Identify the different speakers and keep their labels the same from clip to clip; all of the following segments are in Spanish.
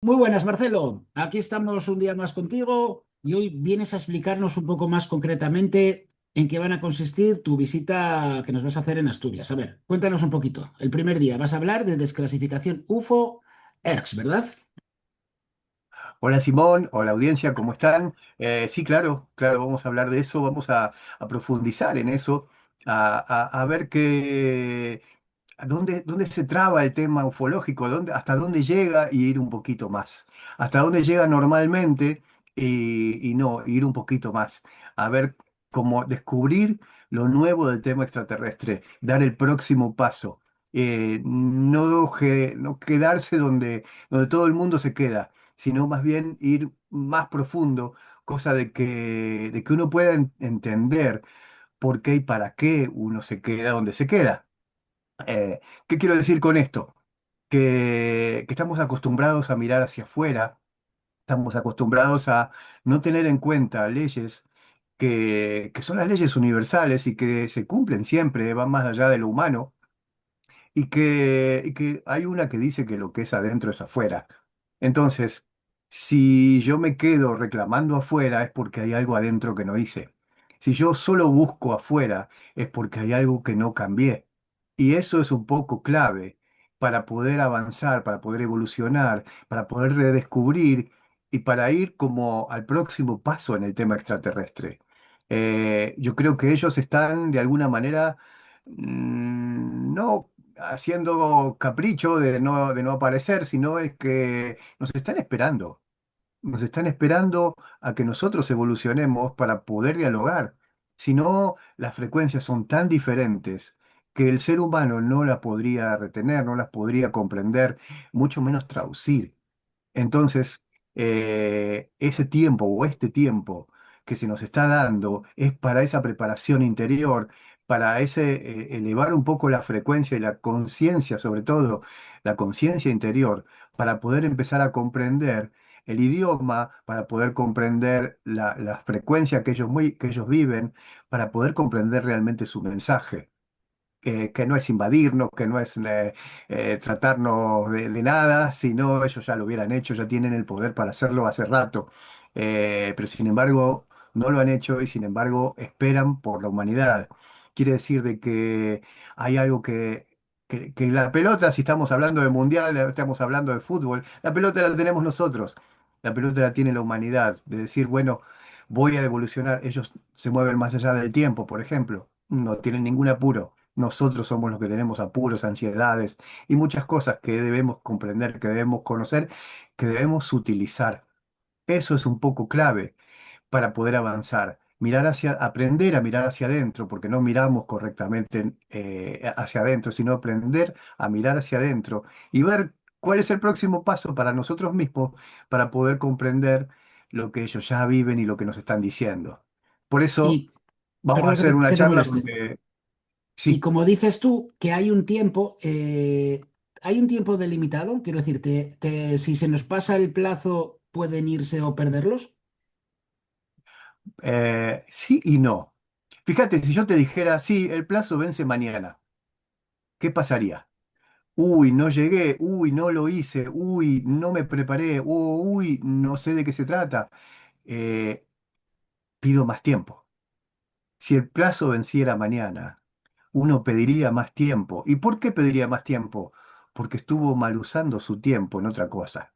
Speaker 1: Muy buenas, Marcelo. Aquí estamos un día más contigo y hoy vienes a explicarnos un poco más concretamente en qué van a consistir tu visita que nos vas a hacer en Asturias. A ver, cuéntanos un poquito. El primer día vas a hablar de desclasificación UFO ERCS, ¿verdad?
Speaker 2: Hola Simón, hola audiencia, ¿cómo están? Sí, claro, claro, vamos a hablar de eso, vamos a profundizar en eso, a ver dónde se traba el tema ufológico, hasta dónde llega y ir un poquito más. Hasta dónde llega normalmente y no, ir un poquito más. A ver cómo descubrir lo nuevo del tema extraterrestre, dar el próximo paso. No quedarse donde todo el mundo se queda, sino más bien ir más profundo, cosa de que uno pueda entender por qué y para qué uno se queda donde se queda. ¿Qué quiero decir con esto? Que estamos acostumbrados a mirar hacia afuera, estamos acostumbrados a no tener en cuenta leyes que son las leyes universales y que se cumplen siempre, van más allá de lo humano, y que hay una que dice que lo que es adentro es afuera. Entonces, si yo me quedo reclamando afuera es porque hay algo adentro que no hice. Si yo solo busco afuera es porque hay algo que no cambié. Y eso es un poco clave para poder avanzar, para poder evolucionar, para poder redescubrir y para ir como al próximo paso en el tema extraterrestre. Yo creo que ellos están de alguna manera no haciendo capricho de no aparecer, sino es que nos están esperando a que nosotros evolucionemos para poder dialogar. Si no, las frecuencias son tan diferentes que el ser humano no las podría retener, no las podría comprender, mucho menos traducir. Entonces, ese tiempo o este tiempo que se nos está dando es para esa preparación interior, para elevar un poco la frecuencia y la conciencia, sobre todo la conciencia interior, para poder empezar a comprender el idioma, para poder comprender la frecuencia que ellos viven, para poder comprender realmente su mensaje que no es invadirnos, que no es tratarnos de nada, sino ellos ya lo hubieran hecho, ya tienen el poder para hacerlo hace rato. Pero sin embargo no lo han hecho y sin embargo esperan por la humanidad. Quiere decir de que hay algo que la pelota, si estamos hablando de mundial, estamos hablando de fútbol, la pelota la tenemos nosotros, la pelota la tiene la humanidad, de decir, bueno, voy a evolucionar, ellos se mueven más allá del tiempo, por ejemplo, no tienen ningún apuro. Nosotros somos los que tenemos apuros, ansiedades y muchas cosas que debemos comprender, que debemos conocer, que debemos utilizar. Eso es un poco clave para poder avanzar. Aprender a mirar hacia adentro, porque no miramos correctamente hacia adentro, sino aprender a mirar hacia adentro y ver cuál es el próximo paso para nosotros mismos para poder comprender lo que ellos ya viven y lo que nos están diciendo. Por eso
Speaker 1: Y,
Speaker 2: vamos a
Speaker 1: perdón
Speaker 2: hacer una
Speaker 1: que te
Speaker 2: charla
Speaker 1: moleste.
Speaker 2: donde
Speaker 1: Y
Speaker 2: sí.
Speaker 1: como dices tú, que hay un tiempo delimitado, quiero decir, si se nos pasa el plazo, pueden irse o perderlos.
Speaker 2: Sí y no. Fíjate, si yo te dijera, sí, el plazo vence mañana, ¿qué pasaría? Uy, no llegué, uy, no lo hice, uy, no me preparé, uy, no sé de qué se trata. Eh, Pido más tiempo. Si el plazo venciera mañana, uno pediría más tiempo. ¿Y por qué pediría más tiempo? Porque estuvo mal usando su tiempo en otra cosa.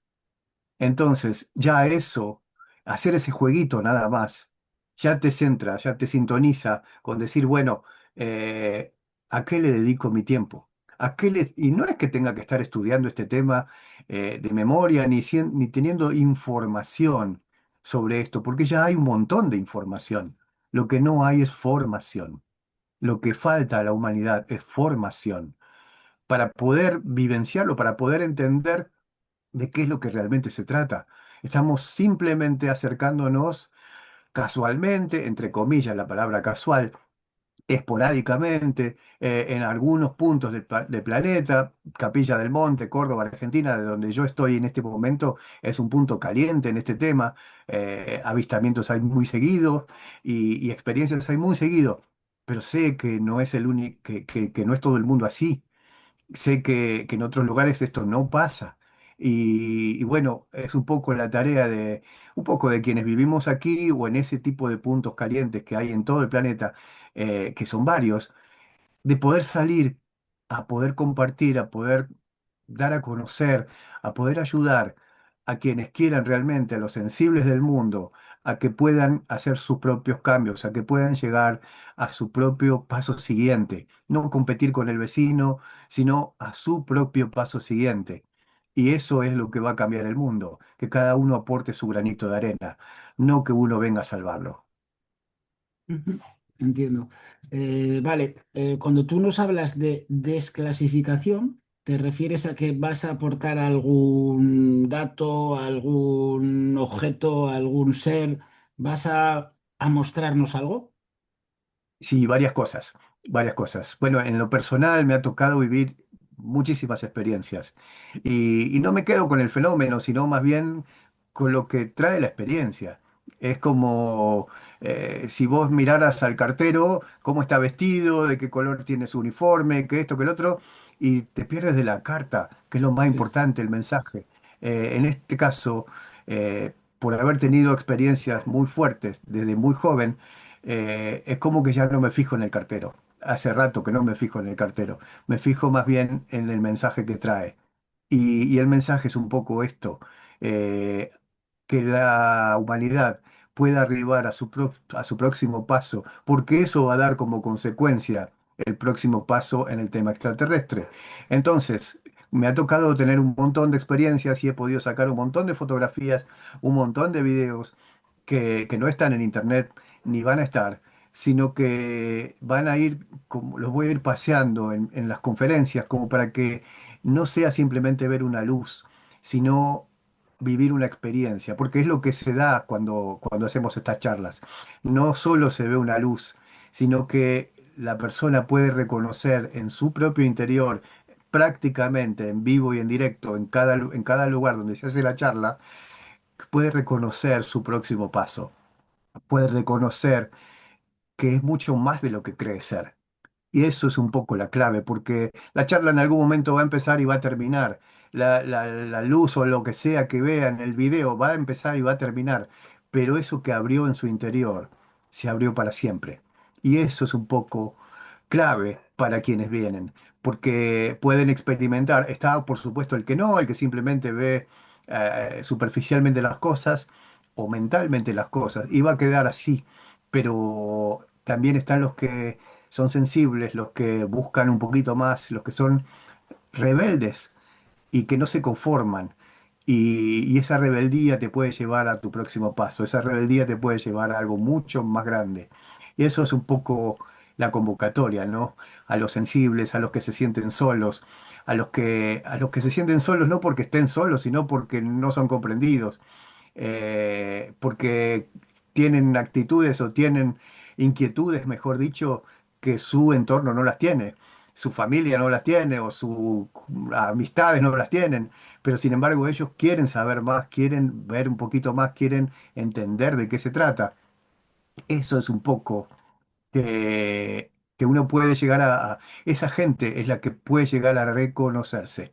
Speaker 2: Entonces, ya eso, hacer ese jueguito nada más, ya te centra, ya te sintoniza con decir, bueno, eh, ¿a qué le dedico mi tiempo? Y no es que tenga que estar estudiando este tema de memoria ni teniendo información sobre esto, porque ya hay un montón de información. Lo que no hay es formación. Lo que falta a la humanidad es formación para poder vivenciarlo, para poder entender de qué es lo que realmente se trata. Estamos simplemente acercándonos casualmente, entre comillas, la palabra casual, esporádicamente, en algunos puntos del planeta, Capilla del Monte, Córdoba, Argentina, de donde yo estoy en este momento, es un punto caliente en este tema. Avistamientos hay muy seguidos y experiencias hay muy seguido, pero sé que no es el único, que no es todo el mundo así. Sé que en otros lugares esto no pasa. Y bueno, es un poco la tarea de un poco de quienes vivimos aquí o en ese tipo de puntos calientes que hay en todo el planeta, que son varios, de poder salir a poder compartir, a poder dar a conocer, a poder ayudar a quienes quieran realmente, a los sensibles del mundo, a que puedan hacer sus propios cambios, a que puedan llegar a su propio paso siguiente, no competir con el vecino, sino a su propio paso siguiente. Y eso es lo que va a cambiar el mundo, que cada uno aporte su granito de arena, no que uno venga a salvarlo.
Speaker 1: Ujú. Entiendo. Vale, cuando tú nos hablas de desclasificación, ¿te refieres a que vas a aportar algún dato, algún objeto, algún ser? ¿Vas a mostrarnos algo?
Speaker 2: Sí, varias cosas, varias cosas. Bueno, en lo personal me ha tocado vivir muchísimas experiencias y no me quedo con el fenómeno, sino más bien con lo que trae la experiencia. Es como si vos miraras al cartero, cómo está vestido, de qué color tiene su uniforme, que esto, que el otro, y te pierdes de la carta, que es lo más
Speaker 1: Sí.
Speaker 2: importante, el mensaje. En este caso, por haber tenido experiencias muy fuertes desde muy joven, es como que ya no me fijo en el cartero. Hace rato que no me fijo en el cartero. Me fijo más bien en el mensaje que trae. Y el mensaje es un poco esto, eh, que la humanidad pueda arribar a su próximo paso, porque eso va a dar como consecuencia el próximo paso en el tema extraterrestre. Entonces, me ha tocado tener un montón de experiencias y he podido sacar un montón de fotografías, un montón de videos que no están en internet ni van a estar, sino que van a ir, como, los voy a ir paseando en las conferencias, como para que no sea simplemente ver una luz, sino vivir una experiencia, porque es lo que se da cuando hacemos estas charlas. No solo se ve una luz, sino que la persona puede reconocer en su propio interior, prácticamente en vivo y en directo, en cada lugar donde se hace la charla, puede reconocer su próximo paso, puede reconocer que es mucho más de lo que cree ser. Y eso es un poco la clave, porque la charla en algún momento va a empezar y va a terminar. La luz o lo que sea que vea en el video va a empezar y va a terminar. Pero eso que abrió en su interior se abrió para siempre. Y eso es un poco clave para quienes vienen, porque pueden experimentar. Está, por supuesto, el que no, el que simplemente ve superficialmente las cosas o mentalmente las cosas, y va a quedar así. Pero también están los que son sensibles, los que buscan un poquito más, los que son rebeldes y que no se conforman. Y esa rebeldía te puede llevar a tu próximo paso, esa rebeldía te puede llevar a algo mucho más grande. Y eso es un poco la convocatoria, ¿no? A los sensibles, a los que se sienten solos, a los que se sienten solos no porque estén solos, sino porque no son comprendidos, porque tienen actitudes o tienen inquietudes, mejor dicho, que su entorno no las tiene, su familia no las tiene o sus amistades no las tienen, pero sin embargo ellos quieren saber más, quieren ver un poquito más, quieren entender de qué se trata. Eso es un poco que uno puede llegar esa gente es la que puede llegar a reconocerse.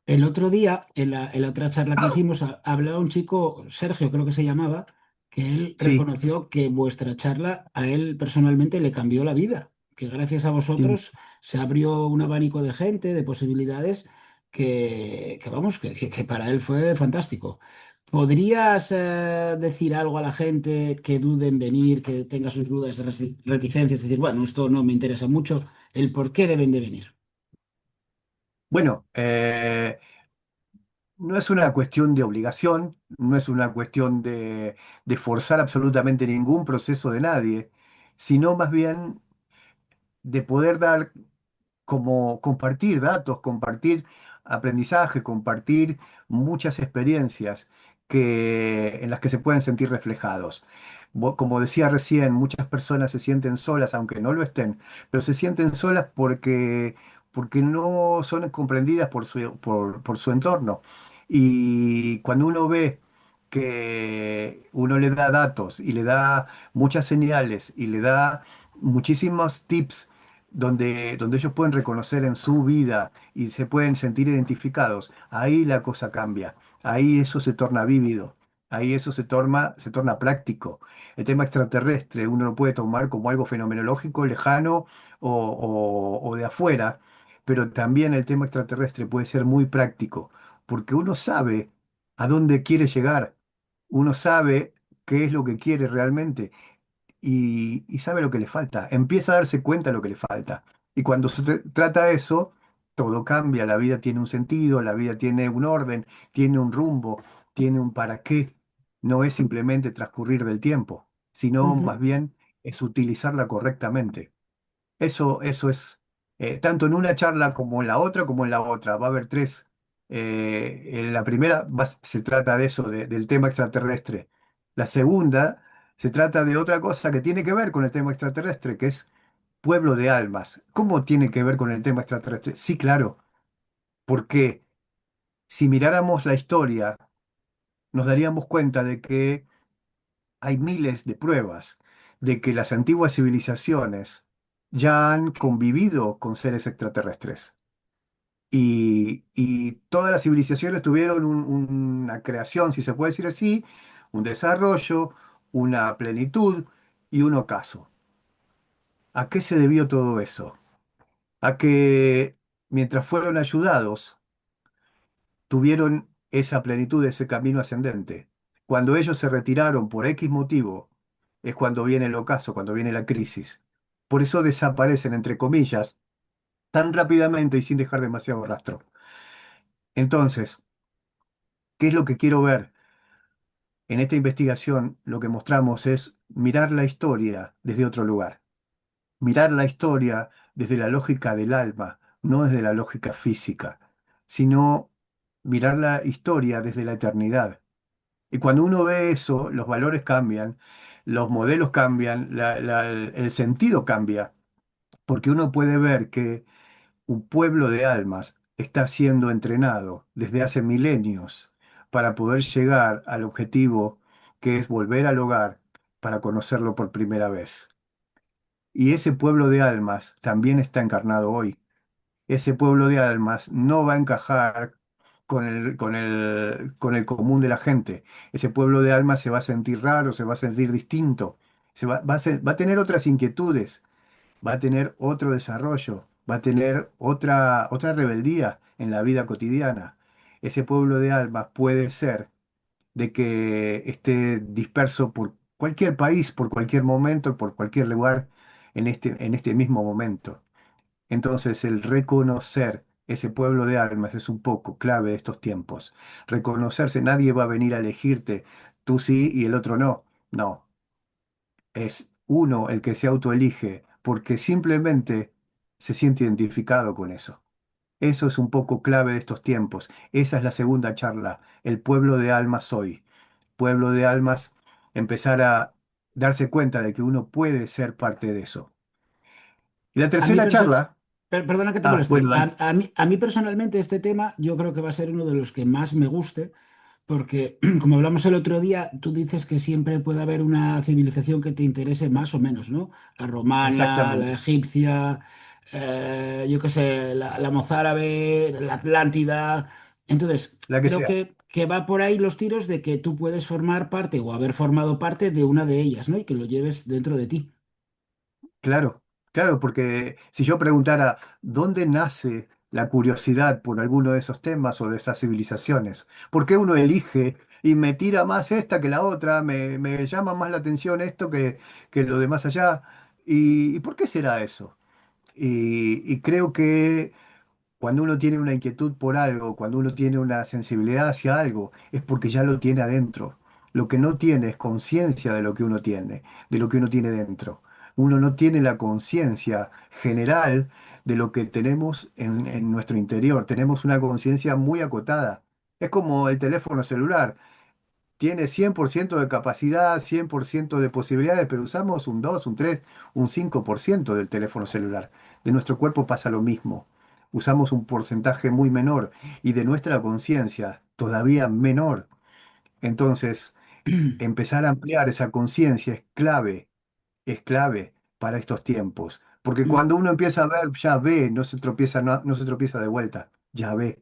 Speaker 1: El otro día, en la otra charla que hicimos, hablaba un chico, Sergio creo que se llamaba, que él
Speaker 2: Sí,
Speaker 1: reconoció que vuestra charla a él personalmente le cambió la vida, que gracias a
Speaker 2: sí.
Speaker 1: vosotros se abrió un abanico de gente, de posibilidades, que vamos, que para él fue fantástico. ¿Podrías decir algo a la gente que dude en venir, que tenga sus dudas, reticencias, decir, bueno, esto no me interesa mucho, el por qué deben de venir?
Speaker 2: Bueno, no es una cuestión de obligación, no es una cuestión de forzar absolutamente ningún proceso de nadie, sino más bien de poder dar como compartir datos, compartir aprendizaje, compartir muchas experiencias en las que se pueden sentir reflejados. Como decía recién, muchas personas se sienten solas, aunque no lo estén, pero se sienten solas porque no son comprendidas por su entorno. Y cuando uno ve que uno le da datos y le da muchas señales y le da muchísimos tips, donde ellos pueden reconocer en su vida y se pueden sentir identificados, ahí la cosa cambia, ahí eso se torna vívido, ahí eso se torna práctico. El tema extraterrestre uno lo puede tomar como algo fenomenológico, lejano o de afuera, pero también el tema extraterrestre puede ser muy práctico, porque uno sabe a dónde quiere llegar, uno sabe qué es lo que quiere realmente y sabe lo que le falta, empieza a darse cuenta de lo que le falta. Y cuando trata de eso, todo cambia, la vida tiene un sentido, la vida tiene un orden, tiene un rumbo, tiene un para qué. No es simplemente transcurrir del tiempo, sino más
Speaker 1: Ujú,
Speaker 2: bien es utilizarla correctamente. Eso es, tanto en una charla como en la otra, como en la otra. Va a haber tres. En la primera se trata de eso, del tema extraterrestre. La segunda se trata de otra cosa que tiene que ver con el tema extraterrestre, que es pueblo de almas. ¿Cómo tiene que ver con el tema extraterrestre? Sí, claro, porque si miráramos la historia, nos daríamos cuenta de que hay miles de pruebas de que las antiguas civilizaciones ya han convivido con seres extraterrestres. Y todas las civilizaciones tuvieron una creación, si se puede decir así, un desarrollo, una plenitud y un ocaso. ¿A qué se debió todo eso? A que mientras fueron ayudados, tuvieron esa plenitud, ese camino ascendente. Cuando ellos se retiraron por X motivo, es cuando viene el ocaso, cuando viene la crisis. Por eso desaparecen, entre comillas, tan rápidamente y sin dejar demasiado rastro. Entonces, ¿qué es lo que quiero ver? En esta investigación lo que mostramos es mirar la historia desde otro lugar, mirar la historia desde la lógica del alma, no desde la lógica física, sino mirar la historia desde la eternidad. Y cuando uno ve eso, los valores cambian, los modelos cambian, el sentido cambia, porque uno puede ver que un pueblo de almas está siendo entrenado desde hace milenios para poder llegar al objetivo que es volver al hogar para conocerlo por primera vez. Y ese pueblo de almas también está encarnado hoy. Ese pueblo de almas no va a encajar con el común de la gente. Ese pueblo de almas se va a sentir raro, se va a sentir distinto, va a tener otras inquietudes, va a tener otro desarrollo, va a tener otra rebeldía en la vida cotidiana. Ese pueblo de almas puede ser de que esté disperso por cualquier país, por cualquier momento, por cualquier lugar en este mismo momento. Entonces, el reconocer ese pueblo de almas es un poco clave de estos tiempos. Reconocerse, nadie va a venir a elegirte, tú sí y el otro no. No, es uno el que se autoelige porque simplemente se siente identificado con eso. Eso es un poco clave de estos tiempos. Esa es la segunda charla, el pueblo de almas hoy. Pueblo de almas, empezar a darse cuenta de que uno puede ser parte de eso. Y la
Speaker 1: A mí,
Speaker 2: tercera charla,
Speaker 1: perdona que te
Speaker 2: ah,
Speaker 1: moleste.
Speaker 2: bueno, dale.
Speaker 1: A mí personalmente este tema yo creo que va a ser uno de los que más me guste, porque como hablamos el otro día, tú dices que siempre puede haber una civilización que te interese más o menos, ¿no? La romana, la
Speaker 2: Exactamente,
Speaker 1: egipcia, yo qué sé, la mozárabe, la Atlántida. Entonces,
Speaker 2: la que
Speaker 1: creo
Speaker 2: sea.
Speaker 1: que va por ahí los tiros de que tú puedes formar parte o haber formado parte de una de ellas, ¿no? Y que lo lleves dentro de ti.
Speaker 2: Claro, claro, porque si yo preguntara dónde nace la curiosidad por alguno de esos temas o de esas civilizaciones, ¿por qué uno elige y me tira más esta que la otra, me llama más la atención esto que lo de más allá? ¿Y por qué será eso? Y creo que cuando uno tiene una inquietud por algo, cuando uno tiene una sensibilidad hacia algo, es porque ya lo tiene adentro. Lo que no tiene es conciencia de lo que uno tiene, de lo que uno tiene dentro. Uno no tiene la conciencia general de lo que tenemos en nuestro interior. Tenemos una conciencia muy acotada. Es como el teléfono celular. Tiene 100% de capacidad, 100% de posibilidades, pero usamos un 2, un 3, un 5% del teléfono celular. De nuestro cuerpo pasa lo mismo. Usamos un porcentaje muy menor y de nuestra conciencia todavía menor. Entonces, empezar a ampliar esa conciencia es clave para estos tiempos, Porque
Speaker 1: Mm,
Speaker 2: cuando uno empieza a ver, ya ve, no se tropieza, no se tropieza de vuelta, ya ve.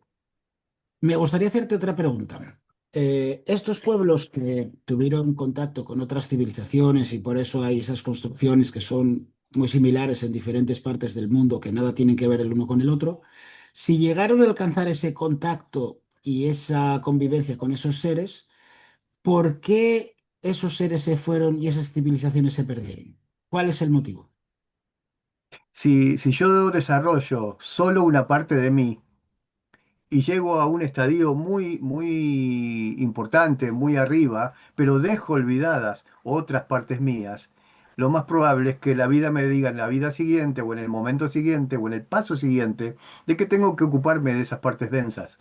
Speaker 1: Me gustaría hacerte otra pregunta. Estos pueblos que tuvieron contacto con otras civilizaciones y por eso hay esas construcciones que son muy similares en diferentes partes del mundo, que nada tienen que ver el uno con el otro, si llegaron a alcanzar ese contacto y esa convivencia con esos seres, ¿por qué esos seres se fueron y esas civilizaciones se perdieron? ¿Cuál es el motivo?
Speaker 2: Si yo desarrollo solo una parte de mí y llego a un estadio muy importante, muy arriba, pero dejo olvidadas otras partes mías, lo más probable es que la vida me diga en la vida siguiente o en el momento siguiente o en el paso siguiente de que tengo que ocuparme de esas partes densas.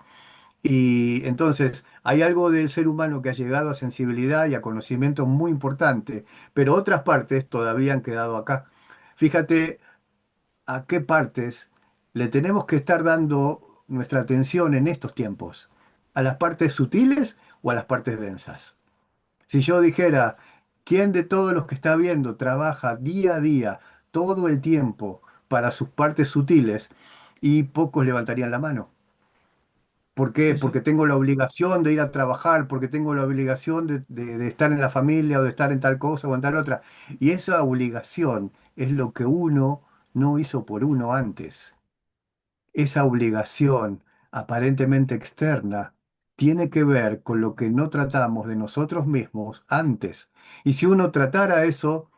Speaker 2: Y entonces hay algo del ser humano que ha llegado a sensibilidad y a conocimiento muy importante, pero otras partes todavía han quedado acá. Fíjate a qué partes le tenemos que estar dando nuestra atención en estos tiempos, a las partes sutiles o a las partes densas. Si yo dijera, ¿quién de todos los que está viendo trabaja día a día, todo el tiempo, para sus partes sutiles? Y pocos levantarían la mano. ¿Por qué?
Speaker 1: Sí, sí.
Speaker 2: Porque tengo la obligación de ir a trabajar, porque tengo la obligación de estar en la familia o de estar en tal cosa o en tal otra. Y esa obligación es lo que uno no hizo por uno antes. Esa obligación aparentemente externa tiene que ver con lo que no tratamos de nosotros mismos antes. Y si uno tratara eso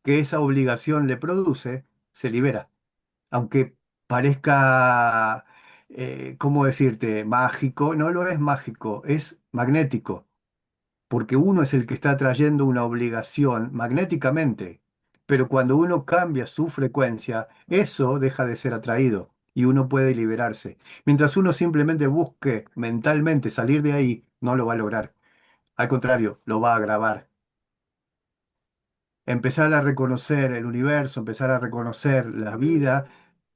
Speaker 2: que esa obligación le produce, se libera. Aunque parezca, ¿cómo decirte?, mágico, no lo es mágico, es magnético porque uno es el que está trayendo una obligación magnéticamente, pero cuando uno cambia su frecuencia, eso deja de ser atraído y uno puede liberarse. Mientras uno simplemente busque mentalmente salir de ahí, no lo va a lograr. Al contrario, lo va a agravar. Empezar a reconocer el universo, empezar a reconocer la vida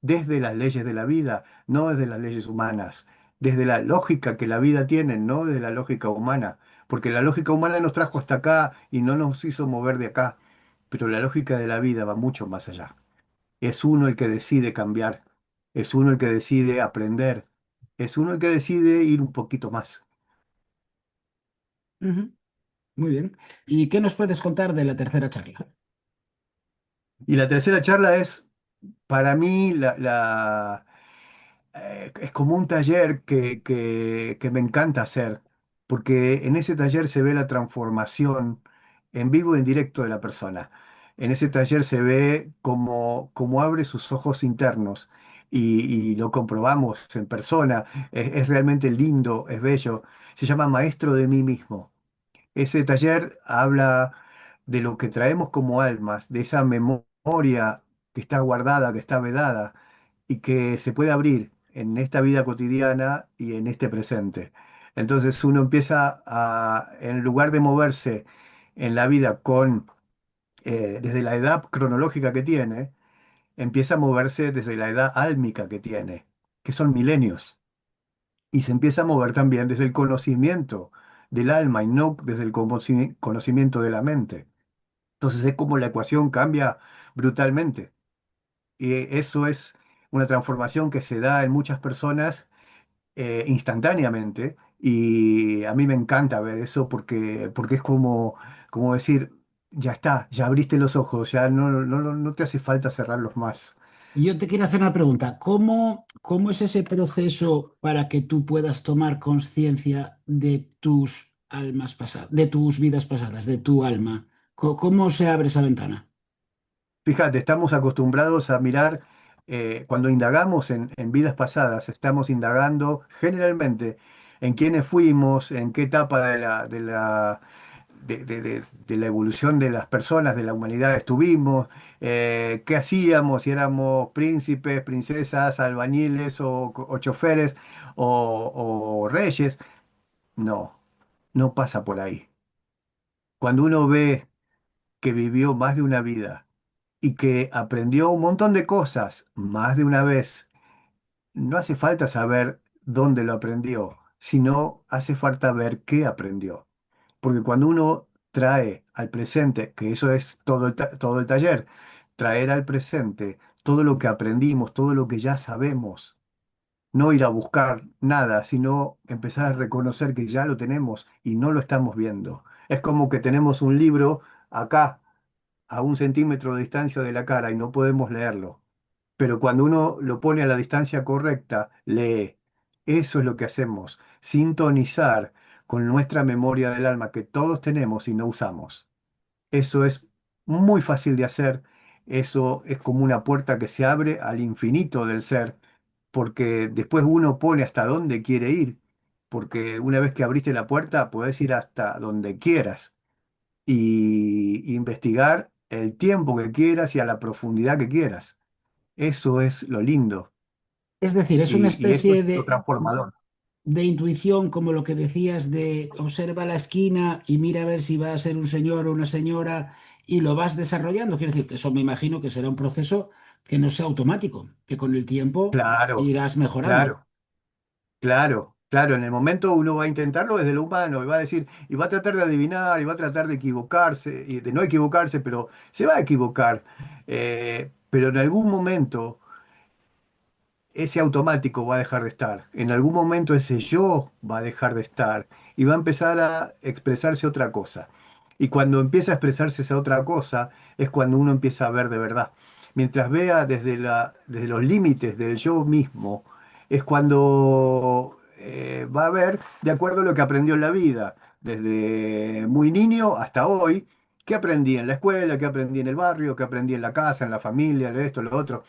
Speaker 2: desde las leyes de la vida, no desde las leyes humanas, desde la lógica que la vida tiene, no desde la lógica humana, porque la lógica humana nos trajo hasta acá y no nos hizo mover de acá, pero la lógica de la vida va mucho más allá. Es uno el que decide cambiar, es uno el que decide aprender, es uno el que decide ir un poquito más.
Speaker 1: Ujú. Muy bien. ¿Y qué nos puedes contar de la tercera charla?
Speaker 2: Y la tercera charla es, para mí, es como un taller que me encanta hacer, porque en ese taller se ve la transformación en vivo y en directo de la persona. En ese taller se ve cómo abre sus ojos internos y lo comprobamos en persona. Es realmente lindo, es bello. Se llama Maestro de mí mismo. Ese taller habla de lo que traemos como almas, de esa memoria que está guardada, que está vedada y que se puede abrir en esta vida cotidiana y en este presente. Entonces uno empieza a, en lugar de moverse en la vida desde la edad cronológica que tiene, empieza a moverse desde la edad álmica que tiene, que son milenios, y se empieza a mover también desde el conocimiento del alma y no desde el conocimiento de la mente. Entonces es como la ecuación cambia brutalmente. Y eso es una transformación que se da en muchas personas instantáneamente. Y a mí me encanta ver eso porque es como decir, ya está, ya abriste los ojos, ya no te hace falta cerrarlos más.
Speaker 1: Y yo te quiero hacer una pregunta. ¿Cómo es ese proceso para que tú puedas tomar conciencia de tus almas pasadas, de tus vidas pasadas, de tu alma? ¿Cómo se abre esa ventana?
Speaker 2: Fíjate, estamos acostumbrados a mirar, cuando indagamos en vidas pasadas, estamos indagando generalmente en quiénes fuimos, en qué etapa de la evolución de las personas, de la humanidad estuvimos, qué hacíamos, si éramos príncipes, princesas, albañiles o choferes o reyes. No, no pasa por ahí. Cuando uno ve que vivió más de una vida y que aprendió un montón de cosas más de una vez, no hace falta saber dónde lo aprendió, sino hace falta ver qué aprendió. Porque cuando uno trae al presente, que eso es todo todo el taller, traer al presente todo lo que aprendimos, todo lo que ya sabemos. No ir a buscar nada, sino empezar a reconocer que ya lo tenemos y no lo estamos viendo. Es como que tenemos un libro acá, a 1 centímetro de distancia de la cara y no podemos leerlo. Pero cuando uno lo pone a la distancia correcta, lee. Eso es lo que hacemos, sintonizar con nuestra memoria del alma que todos tenemos y no usamos. Eso es muy fácil de hacer. Eso es como una puerta que se abre al infinito del ser, porque después uno pone hasta dónde quiere ir, porque una vez que abriste la puerta, podés ir hasta donde quieras y investigar el tiempo que quieras y a la profundidad que quieras. Eso es lo lindo
Speaker 1: Es decir, es una
Speaker 2: y eso es
Speaker 1: especie
Speaker 2: lo transformador.
Speaker 1: de intuición, como lo que decías, de observa la esquina y mira a ver si va a ser un señor o una señora y lo vas desarrollando. Quiero decir, eso me imagino que será un proceso que no sea automático, que con el tiempo
Speaker 2: Claro,
Speaker 1: irás mejorando.
Speaker 2: claro. Claro, claro, en el momento uno va a intentarlo desde lo humano y va a decir, y va a tratar de adivinar, y va a tratar de equivocarse, y de no equivocarse, pero se va a equivocar. Pero en algún momento ese automático va a dejar de estar. En algún momento ese yo va a dejar de estar y va a empezar a expresarse otra cosa. Y cuando empieza a expresarse esa otra cosa es cuando uno empieza a ver de verdad. Mientras vea desde los límites del yo mismo, es cuando va a ver de acuerdo a lo que aprendió en la vida, desde muy niño hasta hoy, qué aprendí en la escuela, qué aprendí en el barrio, qué aprendí en la casa, en la familia, esto, lo otro.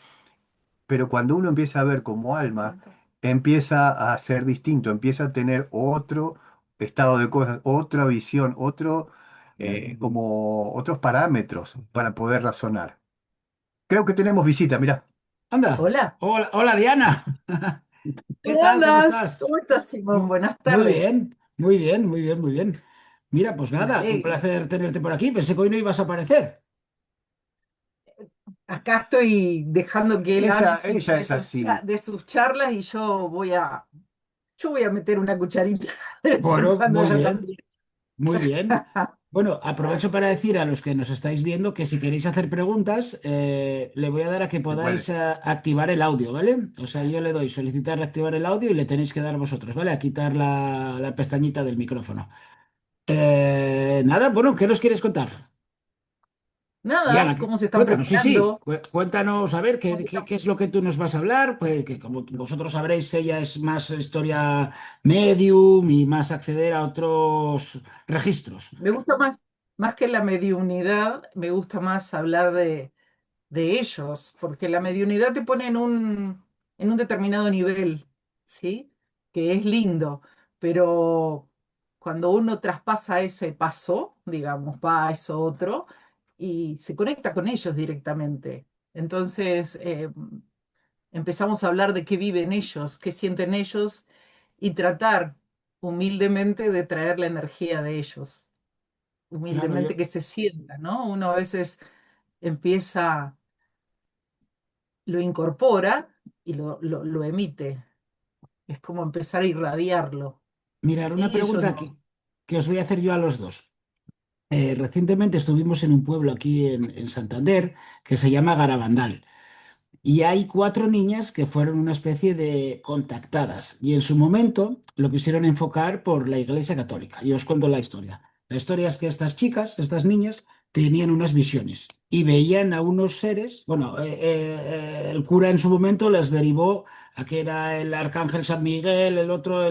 Speaker 2: Pero cuando uno empieza a ver como alma, empieza a ser distinto, empieza a tener otro estado de cosas, otra visión, como otros parámetros para poder razonar. Creo que tenemos visita, mirá.
Speaker 1: Anda,
Speaker 3: Hola,
Speaker 1: hola, hola Diana, ¿qué
Speaker 3: ¿cómo
Speaker 1: tal? ¿Cómo
Speaker 3: andas?
Speaker 1: estás?
Speaker 3: ¿Cómo estás, Simón? Buenas
Speaker 1: Muy
Speaker 3: tardes.
Speaker 1: bien, muy bien, muy bien, muy bien. Mira, pues
Speaker 3: Me
Speaker 1: nada, un
Speaker 3: alegro.
Speaker 1: placer tenerte por aquí. Pensé que hoy no ibas a aparecer.
Speaker 3: Acá estoy dejando que él hable
Speaker 2: Ella es así.
Speaker 3: de sus charlas y yo voy a meter una cucharita de vez en
Speaker 1: Bueno,
Speaker 3: cuando
Speaker 1: muy
Speaker 3: yo
Speaker 1: bien,
Speaker 3: también.
Speaker 1: muy bien. Bueno, aprovecho para decir a los que nos estáis viendo que si queréis hacer preguntas, le voy a dar a que
Speaker 2: Se
Speaker 1: podáis
Speaker 2: puede.
Speaker 1: activar el audio, ¿vale? O sea, yo le doy solicitar activar el audio y le tenéis que dar vosotros, ¿vale? A quitar la pestañita del micrófono. Nada, bueno, ¿qué nos quieres contar? Diana,
Speaker 3: Nada, ¿cómo se están
Speaker 1: cuéntanos, sí, sí,
Speaker 3: preparando?
Speaker 1: cuéntanos, a ver,
Speaker 3: ¿Cómo
Speaker 1: ¿qué,
Speaker 3: se
Speaker 1: qué,
Speaker 3: están-
Speaker 1: qué es lo que tú nos vas a hablar? Pues que como vosotros sabréis, ella es más historia medium y más acceder a otros registros.
Speaker 3: Me gusta más que la mediunidad, me gusta más hablar de ellos, porque la mediunidad te pone en un determinado nivel, ¿sí? Que es lindo, pero cuando uno traspasa ese paso, digamos, va a eso otro y se conecta con ellos directamente. Entonces, empezamos a hablar de qué viven ellos, qué sienten ellos y tratar humildemente de traer la energía de ellos,
Speaker 1: Claro,
Speaker 3: humildemente que se sienta, ¿no? Uno a veces empieza lo incorpora y lo emite. Es como empezar a irradiarlo.
Speaker 1: mirar, una
Speaker 3: ¿Sí? Ellos
Speaker 1: pregunta
Speaker 3: no.
Speaker 1: que os voy a hacer yo a los dos. Recientemente estuvimos en un pueblo aquí en Santander que se llama Garabandal. Y hay cuatro niñas que fueron una especie de contactadas y en su momento lo quisieron enfocar por la Iglesia Católica. Y os cuento la historia. La historia es que estas chicas, estas niñas, tenían unas visiones y veían a unos seres, bueno, el cura en su momento les derivó a que era el Arcángel San Miguel, el otro,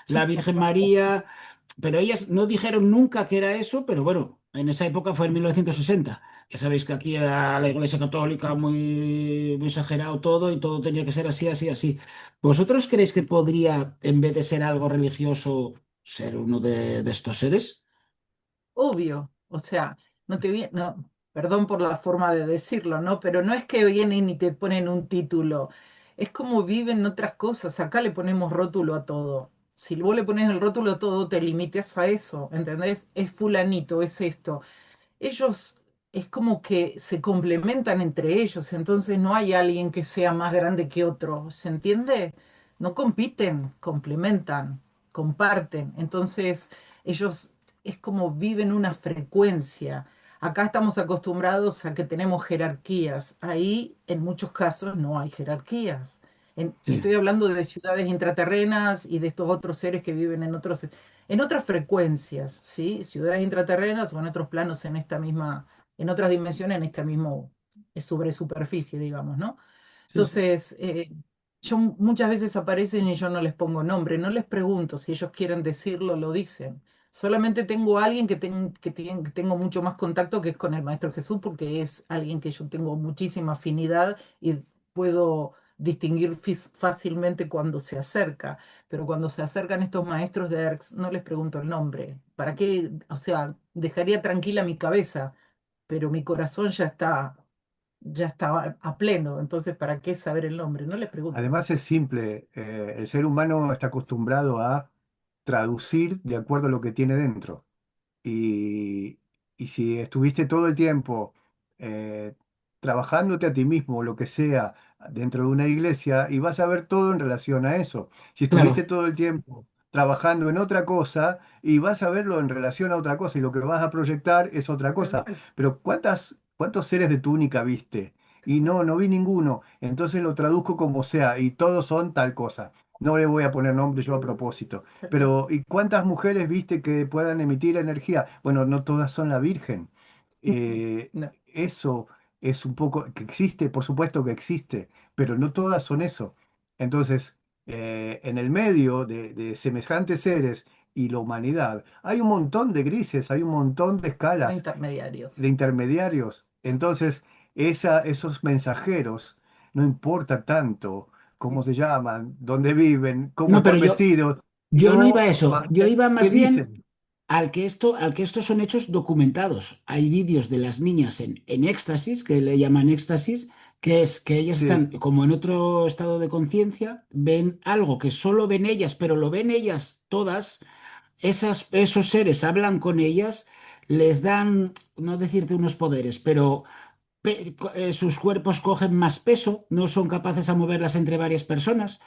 Speaker 1: la Virgen María, pero ellas no dijeron nunca que era eso, pero bueno, en esa época fue en 1960. Ya sabéis que aquí era la Iglesia Católica muy, muy exagerado todo y todo tenía que ser así, así, así. ¿Vosotros creéis que podría, en vez de ser algo religioso, ser uno de estos seres?
Speaker 3: Obvio. O sea, no te viene, no, perdón por la forma de decirlo, ¿no? Pero no es que vienen y te ponen un título. Es como viven otras cosas. Acá le ponemos rótulo a todo. Si vos le pones el rótulo a todo, te limites a eso, ¿entendés? Es fulanito, es esto. Ellos es como que se complementan entre ellos, entonces no hay alguien que sea más grande que otro, ¿se entiende? No compiten, complementan, comparten. Entonces ellos es como viven una frecuencia. acá estamos acostumbrados a que tenemos jerarquías. Ahí, en muchos casos, no hay jerarquías.
Speaker 1: Sí,
Speaker 3: Estoy hablando de ciudades intraterrenas y de estos otros seres que viven en otras frecuencias, ¿sí? Ciudades intraterrenas o en otros planos en esta misma, en otras dimensiones, en esta misma sobre superficie, digamos, ¿no?
Speaker 1: sí, sí.
Speaker 3: Entonces, muchas veces aparecen y yo no les pongo nombre, no les pregunto si ellos quieren decirlo, lo dicen. Solamente tengo a alguien que tengo mucho más contacto, que es con el Maestro Jesús, porque es alguien que yo tengo muchísima afinidad y puedo distinguir fácilmente cuando se acerca. Pero cuando se acercan estos maestros de ERX, no les pregunto el nombre. ¿Para qué? O sea, dejaría tranquila mi cabeza, pero mi corazón ya está a pleno. Entonces, ¿para qué saber el nombre? No les pregunto.
Speaker 2: Además es simple, el ser humano está acostumbrado a traducir de acuerdo a lo que tiene dentro. Y, y si estuviste todo el tiempo eh, trabajándote a ti mismo, lo que sea, dentro de una iglesia, y vas a ver todo en relación a eso. Si estuviste
Speaker 1: Claro,
Speaker 2: todo el tiempo trabajando en otra cosa, y vas a verlo en relación a otra cosa, y lo que vas a proyectar es otra
Speaker 3: Tal
Speaker 2: cosa.
Speaker 3: cual.
Speaker 2: Pero ¿cuántos seres de túnica viste? Y no, no vi ninguno. Entonces lo traduzco como sea, y todos son tal cosa. No le voy a poner nombre yo a propósito.
Speaker 3: Tal cual.
Speaker 2: Pero, ¿y cuántas mujeres viste que puedan emitir energía? Bueno, no todas son la Virgen.
Speaker 3: No.
Speaker 2: Eso es un poco, que existe, por supuesto que existe, pero no todas son eso. Entonces, en el medio de semejantes seres y la humanidad, hay un montón de grises, hay un montón de
Speaker 3: De
Speaker 2: escalas, de
Speaker 3: intermediarios.
Speaker 2: intermediarios. Entonces, esos mensajeros, no importa tanto cómo se llaman, dónde viven, cómo
Speaker 1: no, pero
Speaker 2: están vestidos,
Speaker 1: yo no iba a
Speaker 2: sino
Speaker 1: eso, yo iba
Speaker 2: qué
Speaker 1: más bien
Speaker 2: dicen.
Speaker 1: al que estos son hechos documentados. Hay vídeos de las niñas en éxtasis, que le llaman éxtasis, que es que ellas
Speaker 2: Sí,
Speaker 1: están como en otro estado de conciencia, ven algo que solo ven ellas, pero lo ven ellas todas, esos seres hablan con ellas, les dan, no decirte unos poderes, pero sus cuerpos cogen más peso, no son capaces a moverlas entre varias personas.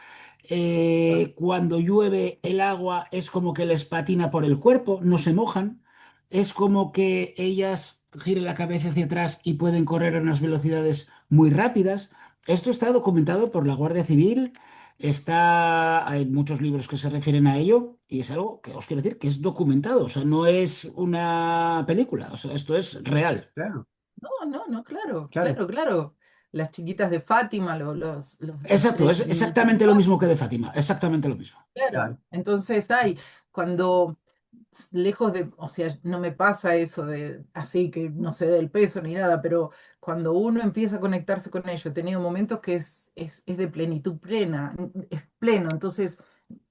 Speaker 1: Cuando llueve el agua es como que les patina por el cuerpo, no se mojan. Es como que ellas giran la cabeza hacia atrás y pueden correr a unas velocidades muy rápidas. Esto está documentado por la Guardia Civil, hay muchos libros que se refieren a ello y es algo que os quiero decir que es documentado, o sea, no es una película, o sea, esto es real.
Speaker 2: claro,
Speaker 3: No, no, no, claro,
Speaker 2: claro,
Speaker 3: claro, claro. Las chiquitas de Fátima, los
Speaker 1: Exacto,
Speaker 3: tres
Speaker 1: es
Speaker 3: chiquilitos de
Speaker 1: exactamente lo mismo que
Speaker 3: Fátima.
Speaker 1: de Fátima, exactamente lo mismo.
Speaker 3: Claro.
Speaker 2: claro.
Speaker 3: Entonces cuando lejos de, o sea, no me pasa eso de así que no se dé el peso ni nada, pero cuando uno empieza a conectarse con ello, he tenido momentos que es de plenitud plena, es pleno, entonces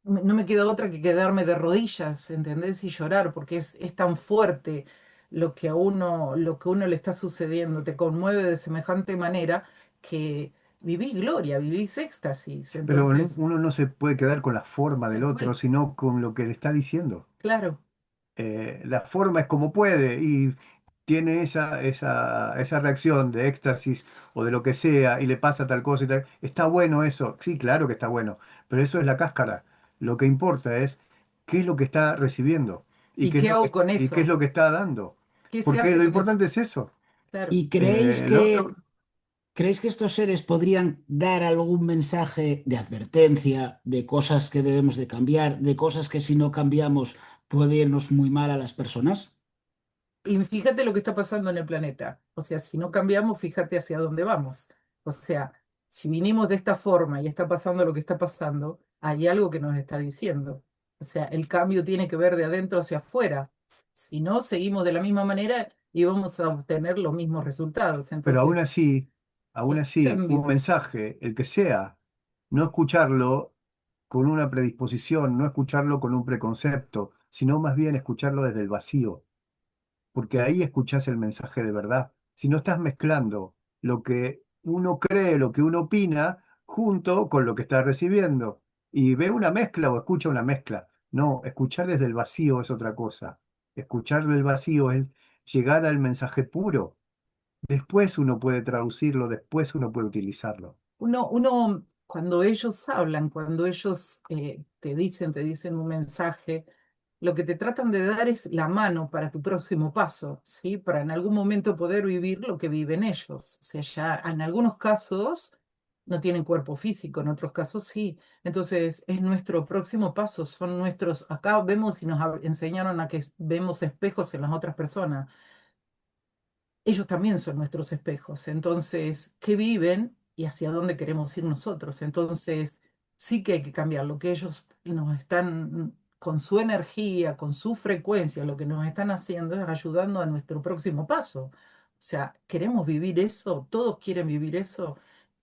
Speaker 3: no me queda otra que quedarme de rodillas, ¿entendés? Y llorar, porque es tan fuerte lo que a uno le está sucediendo, te conmueve de semejante manera que vivís gloria, vivís éxtasis,
Speaker 2: Pero
Speaker 3: entonces,
Speaker 2: uno no se puede quedar con la forma del
Speaker 3: tal
Speaker 2: otro,
Speaker 3: cual,
Speaker 2: sino con lo que le está diciendo.
Speaker 3: claro.
Speaker 2: La forma es como puede y tiene esa reacción de éxtasis o de lo que sea y le pasa tal cosa y tal. ¿Está bueno eso? Sí, claro que está bueno, pero eso es la cáscara. Lo que importa es qué es lo que está recibiendo y
Speaker 3: ¿Y
Speaker 2: qué es
Speaker 3: qué
Speaker 2: lo
Speaker 3: hago
Speaker 2: que,
Speaker 3: con
Speaker 2: y qué es
Speaker 3: eso?
Speaker 2: lo que está dando.
Speaker 3: ¿Qué se
Speaker 2: Porque
Speaker 3: hace
Speaker 2: lo
Speaker 3: con eso?
Speaker 2: importante es eso.
Speaker 3: Claro.
Speaker 1: ¿Y creéis
Speaker 2: El otro,
Speaker 1: creéis que estos seres podrían dar algún mensaje de advertencia, de cosas que debemos de cambiar, de cosas que si no cambiamos puede irnos muy mal a las personas?
Speaker 3: Y fíjate lo que está pasando en el planeta. O sea, si no cambiamos, fíjate hacia dónde vamos. O sea, si vinimos de esta forma y está pasando lo que está pasando, hay algo que nos está diciendo. O sea, el cambio tiene que ver de adentro hacia afuera. Si no, seguimos de la misma manera y vamos a obtener los mismos resultados.
Speaker 2: pero
Speaker 3: Entonces,
Speaker 2: aún
Speaker 3: es
Speaker 2: así, un
Speaker 3: cambio.
Speaker 2: mensaje, el que sea, no escucharlo con una predisposición, no escucharlo con un preconcepto, sino más bien escucharlo desde el vacío, porque ahí escuchás el mensaje de verdad. Si no estás mezclando lo que uno cree, lo que uno opina, junto con lo que está recibiendo, y ve una mezcla o escucha una mezcla. No, escuchar desde el vacío es otra cosa. Escuchar del vacío es llegar al mensaje puro. Después uno puede traducirlo, después uno puede utilizarlo.
Speaker 3: Cuando ellos hablan, cuando ellos te dicen un mensaje, lo que te tratan de dar es la mano para tu próximo paso, ¿sí? Para en algún momento poder vivir lo que viven ellos. O sea, ya en algunos casos no tienen cuerpo físico, en otros casos sí. Entonces, es nuestro próximo paso, son nuestros, acá vemos y nos enseñaron a que vemos espejos en las otras personas. Ellos también son nuestros espejos. Entonces, ¿qué viven y hacia dónde queremos ir nosotros? Entonces, sí que hay que cambiar lo que ellos nos están, con su energía, con su frecuencia, lo que nos están haciendo es ayudando a nuestro próximo paso. O sea, queremos vivir eso, todos quieren vivir eso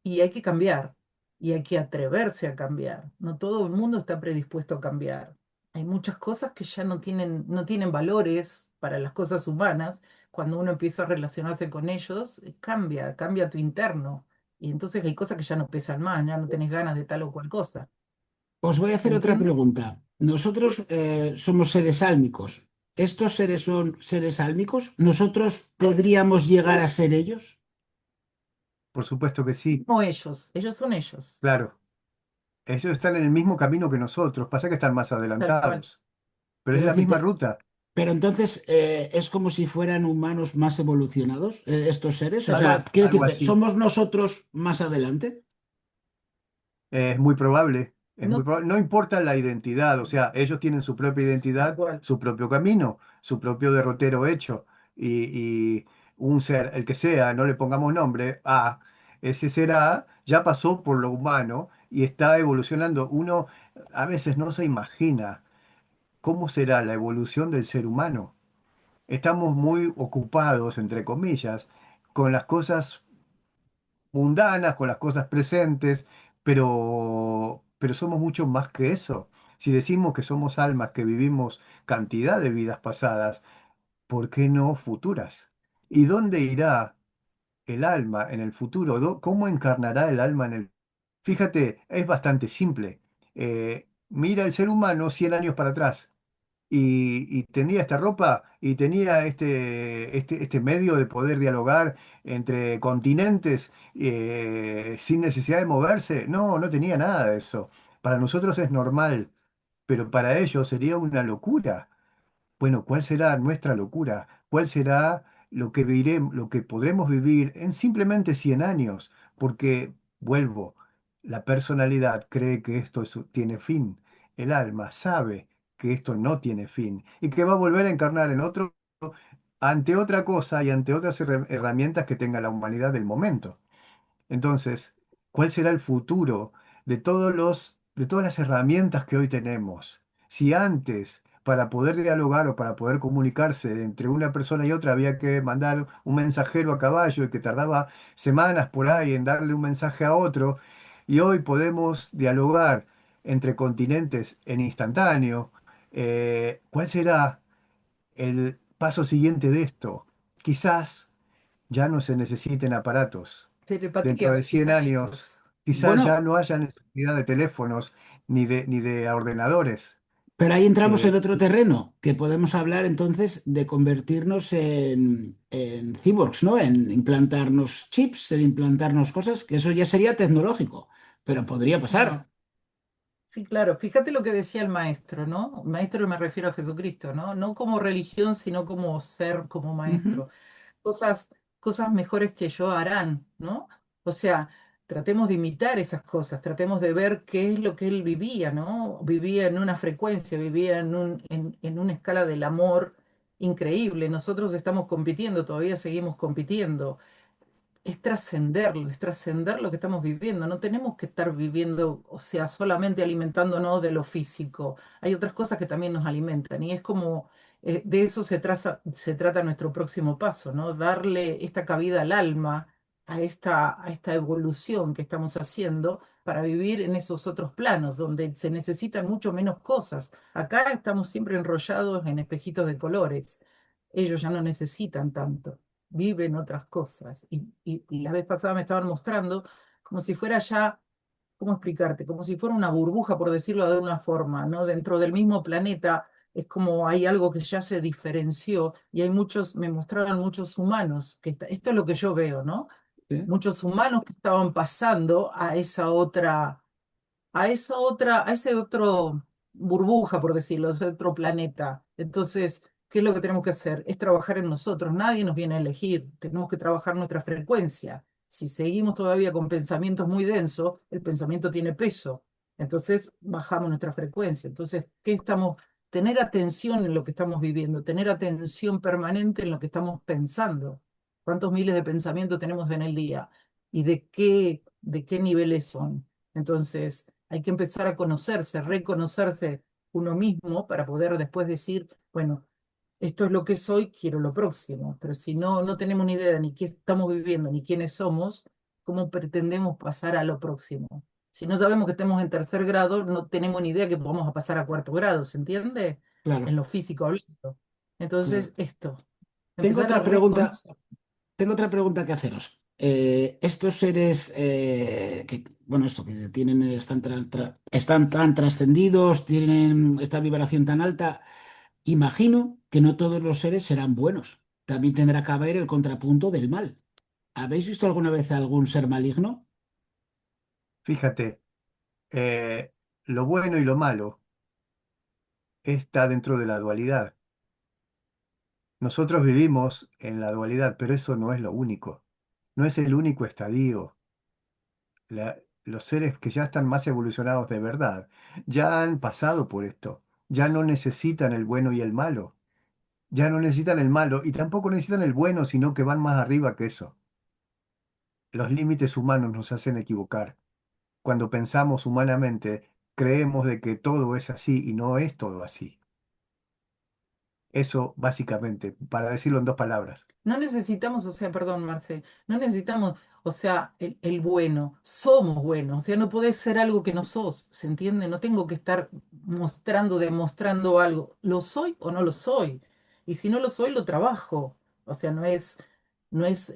Speaker 3: y hay que cambiar y hay que atreverse a cambiar. No todo el mundo está predispuesto a cambiar. Hay muchas cosas que ya no tienen valores para las cosas humanas. Cuando uno empieza a relacionarse con ellos, cambia tu interno. Y entonces hay cosas que ya no pesan más, ya no tenés ganas de tal o cual cosa.
Speaker 1: Os voy a hacer otra
Speaker 3: ¿Entiendes?
Speaker 1: pregunta. Nosotros somos seres álmicos. ¿Estos seres son seres álmicos? ¿Nosotros podríamos llegar a ser ellos?
Speaker 2: Por supuesto que sí,
Speaker 3: No ellos son ellos,
Speaker 2: claro. Ellos están en el mismo camino que nosotros, pasa que están más
Speaker 3: tal cual.
Speaker 2: adelantados, pero es
Speaker 1: Quiero
Speaker 2: la misma
Speaker 1: decirte,
Speaker 2: ruta.
Speaker 1: pero entonces es como si fueran humanos más evolucionados, estos seres. O
Speaker 3: Tal
Speaker 1: sea,
Speaker 3: cual.
Speaker 1: quiero
Speaker 2: Algo
Speaker 1: decirte,
Speaker 2: así.
Speaker 1: ¿somos nosotros más adelante?
Speaker 2: Es muy probable, es muy
Speaker 3: No,
Speaker 2: probable. No importa la identidad, o sea, ellos tienen su propia
Speaker 3: tal
Speaker 2: identidad,
Speaker 3: cual.
Speaker 2: su propio camino, su propio derrotero hecho. Y un ser, el que sea, no le pongamos nombre, A, ese ser A ya pasó por lo humano y está evolucionando. Uno a veces no se imagina cómo será la evolución del ser humano. Estamos muy ocupados, entre comillas, con las cosas mundanas, con las cosas presentes, pero somos mucho más que eso. Si decimos que somos almas que vivimos cantidad de vidas pasadas, ¿por qué no futuras? ¿Y dónde irá el alma en el futuro? ¿Cómo encarnará el alma en el... Fíjate, es bastante simple. Mira el ser humano 100 años para atrás y tenía esta ropa y tenía este medio de poder dialogar entre continentes sin necesidad de moverse. No, no tenía nada de eso. Para nosotros es normal, pero para ellos sería una locura. Bueno, ¿cuál será nuestra locura? ¿Cuál será lo que podremos vivir en simplemente 100 años? Porque, vuelvo, la personalidad cree que esto tiene fin. El alma sabe que esto no tiene fin y que va a volver a encarnar en otro, ante otra cosa y ante otras herramientas que tenga la humanidad del momento. Entonces, ¿cuál será el futuro de todas las herramientas que hoy tenemos? Si antes, para poder dialogar o para poder comunicarse entre una persona y otra, había que mandar un mensajero a caballo y que tardaba semanas por ahí en darle un mensaje a otro, y hoy podemos dialogar entre continentes en instantáneo, ¿cuál será el paso siguiente de esto? Quizás ya no se necesiten aparatos.
Speaker 3: Telepatía,
Speaker 2: Dentro de 100 años,
Speaker 3: chicos.
Speaker 2: quizás ya
Speaker 1: Bueno,
Speaker 2: no haya necesidad de teléfonos ni de ordenadores.
Speaker 1: pero ahí entramos en
Speaker 2: Eh,
Speaker 1: otro terreno, que podemos hablar entonces de convertirnos en cyborgs, ¿no? En implantarnos chips, en implantarnos cosas, que eso ya sería tecnológico, pero podría
Speaker 3: No.
Speaker 1: pasar.
Speaker 3: Sí, claro. Fíjate lo que decía el maestro, ¿no? Maestro me refiero a Jesucristo, ¿no? No como religión, sino como ser, como
Speaker 1: Ujú.
Speaker 3: maestro. Cosas, cosas mejores que yo harán, ¿no? O sea, tratemos de imitar esas cosas, tratemos de ver qué es lo que él vivía, ¿no? Vivía en una frecuencia, vivía en una escala del amor increíble. Nosotros estamos compitiendo, todavía seguimos compitiendo. Es trascender lo que estamos viviendo. No tenemos que estar viviendo, o sea, solamente alimentándonos de lo físico. Hay otras cosas que también nos alimentan y es como de eso se trata nuestro próximo paso, ¿no? Darle esta cabida al alma, a esta evolución que estamos haciendo para vivir en esos otros planos donde se necesitan mucho menos cosas. Acá estamos siempre enrollados en espejitos de colores. Ellos ya no necesitan tanto, viven otras cosas. Y la vez pasada me estaban mostrando como si fuera ya, ¿cómo explicarte? Como si fuera una burbuja, por decirlo de una forma, ¿no? Dentro del mismo planeta es como hay algo que ya se diferenció y hay muchos, me mostraron muchos humanos, esto es lo que yo veo, ¿no?
Speaker 1: Sí.
Speaker 3: Muchos humanos que estaban pasando a ese otro burbuja, por decirlo, es otro planeta. Entonces, ¿qué es lo que tenemos que hacer? Es trabajar en nosotros. Nadie nos viene a elegir. Tenemos que trabajar nuestra frecuencia. Si seguimos todavía con pensamientos muy densos, el pensamiento tiene peso. Entonces, bajamos nuestra frecuencia. Entonces, ¿qué estamos? Tener atención en lo que estamos viviendo, tener atención permanente en lo que estamos pensando. ¿Cuántos miles de pensamientos tenemos en el día? ¿Y de qué niveles son? Entonces, hay que empezar a conocerse, reconocerse uno mismo para poder después decir, bueno, esto es lo que soy, quiero lo próximo. Pero si no, no tenemos ni idea ni qué estamos viviendo, ni quiénes somos, ¿cómo pretendemos pasar a lo próximo? Si no sabemos que estemos en tercer grado, no tenemos ni idea que vamos a pasar a cuarto grado, ¿se entiende? En
Speaker 1: Claro,
Speaker 3: lo físico hablando.
Speaker 1: claro.
Speaker 3: Entonces, esto,
Speaker 1: Tengo
Speaker 3: empezar a
Speaker 1: otra pregunta,
Speaker 3: reconocer.
Speaker 1: tengo otra pregunta que haceros. Estos seres que, bueno, esto que tienen, están tan trascendidos, tienen esta vibración tan alta, imagino que no todos los seres serán buenos. También tendrá que haber el contrapunto del mal. ¿Habéis visto alguna vez algún ser maligno?
Speaker 2: Fíjate, eh, lo bueno y lo malo está dentro de la dualidad. Nosotros vivimos en la dualidad, pero eso no es lo único. No es el único estadio. Los seres que ya están más evolucionados de verdad ya han pasado por esto. Ya no necesitan el bueno y el malo. Ya no necesitan el malo y tampoco necesitan el bueno, sino que van más arriba que eso. Los límites humanos nos hacen equivocar. Cuando pensamos humanamente, creemos de que todo es así y no es todo así. Eso básicamente, para decirlo en dos palabras.
Speaker 3: No necesitamos, o sea, perdón, Marce, no necesitamos, o sea, el bueno, somos buenos, o sea, no podés ser algo que no sos, ¿se entiende? No tengo que estar mostrando, demostrando algo, ¿lo soy o no lo soy? Y si no lo soy, lo trabajo, o sea, no es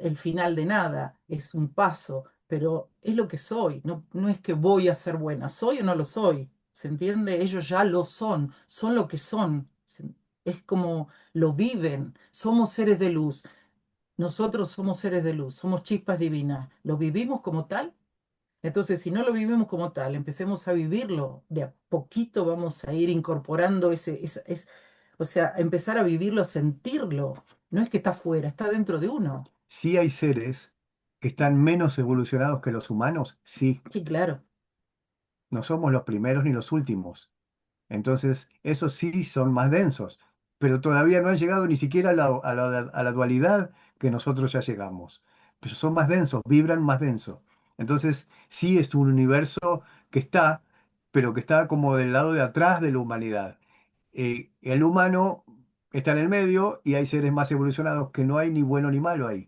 Speaker 3: el final de nada, es un paso, pero es lo que soy, no es que voy a ser buena, ¿soy o no lo soy? ¿Se entiende? Ellos ya lo son lo que son, es como lo viven. Somos seres de luz. Nosotros somos seres de luz, somos chispas divinas. ¿Lo vivimos como tal? Entonces, si no lo vivimos como tal, empecemos a vivirlo. De a poquito vamos a ir incorporando o sea, empezar a vivirlo, a sentirlo. No es que está afuera, está dentro de uno.
Speaker 2: Sí hay seres que están menos evolucionados que los humanos, sí.
Speaker 3: Sí, claro.
Speaker 2: No somos los primeros ni los últimos. Entonces, esos sí son más densos, pero todavía no han llegado ni siquiera a la dualidad que nosotros ya llegamos. Pero son más densos, vibran más denso. Entonces, sí es un universo que está, pero que está como del lado de atrás de la humanidad. El humano está en el medio y hay seres más evolucionados que no hay ni bueno ni malo ahí.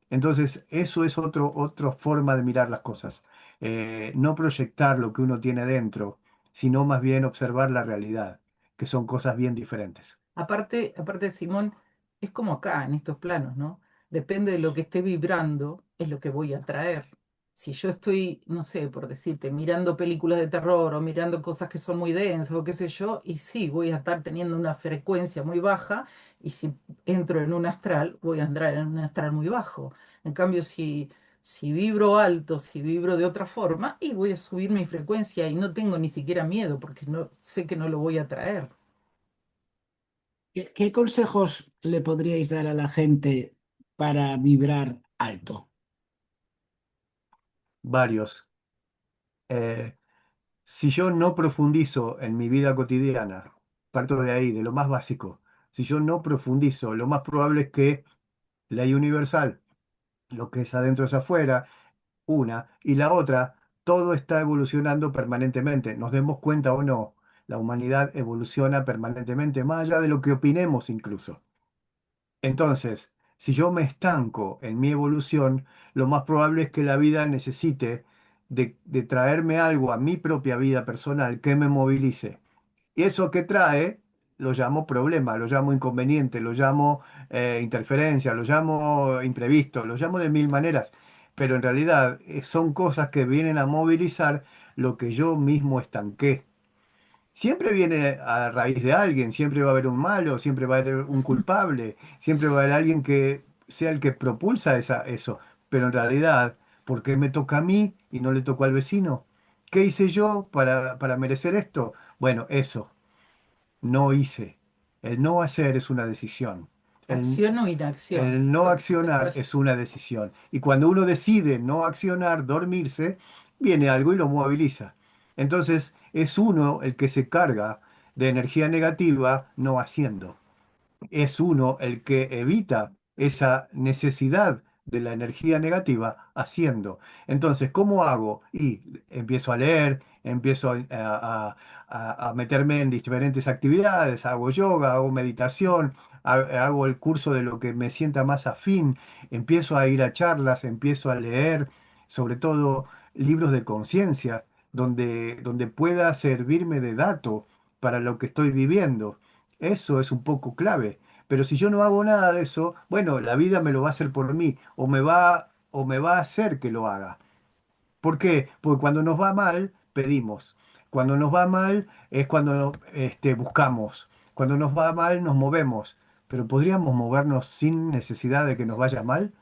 Speaker 2: Entonces, eso es otra forma de mirar las cosas. No proyectar lo que uno tiene dentro, sino más bien observar la realidad, que son cosas bien diferentes.
Speaker 3: Aparte, Simón, es como acá, en estos planos, ¿no? Depende de lo que esté vibrando, es lo que voy a traer. Si yo estoy, no sé, por decirte, mirando películas de terror o mirando cosas que son muy densas o qué sé yo, y sí, voy a estar teniendo una frecuencia muy baja, y si entro en un astral, voy a entrar en un astral muy bajo. En cambio, si vibro alto, si vibro de otra forma, y voy a subir mi frecuencia y no tengo ni siquiera miedo porque no sé que no lo voy a traer.
Speaker 1: ¿Qué consejos le podríais dar a la gente para vibrar alto?
Speaker 2: Varios. Eh, si yo no profundizo en mi vida cotidiana, parto de ahí, de lo más básico. Si yo no profundizo, lo más probable es que ley universal, lo que es adentro es afuera, una, y la otra, todo está evolucionando permanentemente, nos demos cuenta o no, la humanidad evoluciona permanentemente, más allá de lo que opinemos incluso. Entonces, si yo me estanco en mi evolución, lo más probable es que la vida necesite de traerme algo a mi propia vida personal que me movilice. Y eso que trae, lo llamo problema, lo llamo inconveniente, lo llamo interferencia, lo llamo imprevisto, lo llamo de mil maneras. Pero en realidad son cosas que vienen a movilizar lo que yo mismo estanqué. Siempre viene a raíz de alguien, siempre va a haber un malo, siempre va a haber un culpable, siempre va a haber alguien que sea el que propulsa eso. Pero en realidad, ¿por qué me toca a mí y no le tocó al vecino? ¿Qué hice yo para merecer esto? Bueno, eso. no hice. El no hacer es una decisión. El,
Speaker 3: Acción o inacción.
Speaker 2: el no
Speaker 3: Tal
Speaker 2: accionar
Speaker 3: cual.
Speaker 2: es una decisión. Y cuando uno decide no accionar, dormirse, viene algo y lo moviliza. Entonces es uno el que se carga de energía negativa no haciendo. Es uno el que evita esa necesidad de la energía negativa haciendo. Entonces, ¿cómo hago? Y empiezo a leer, empiezo a meterme en diferentes actividades, hago yoga, hago meditación, hago el curso de lo que me sienta más afín, empiezo a ir a charlas, empiezo a leer, sobre todo libros de conciencia, donde pueda servirme de dato para lo que estoy viviendo. Eso es un poco clave. Pero si yo no hago nada de eso, bueno, la vida me lo va a hacer por mí o me va a hacer que lo haga. ¿Por qué? Porque cuando nos va mal, pedimos. Cuando nos va mal es cuando buscamos. Cuando nos va mal, nos movemos. Pero podríamos movernos sin necesidad de que nos vaya mal.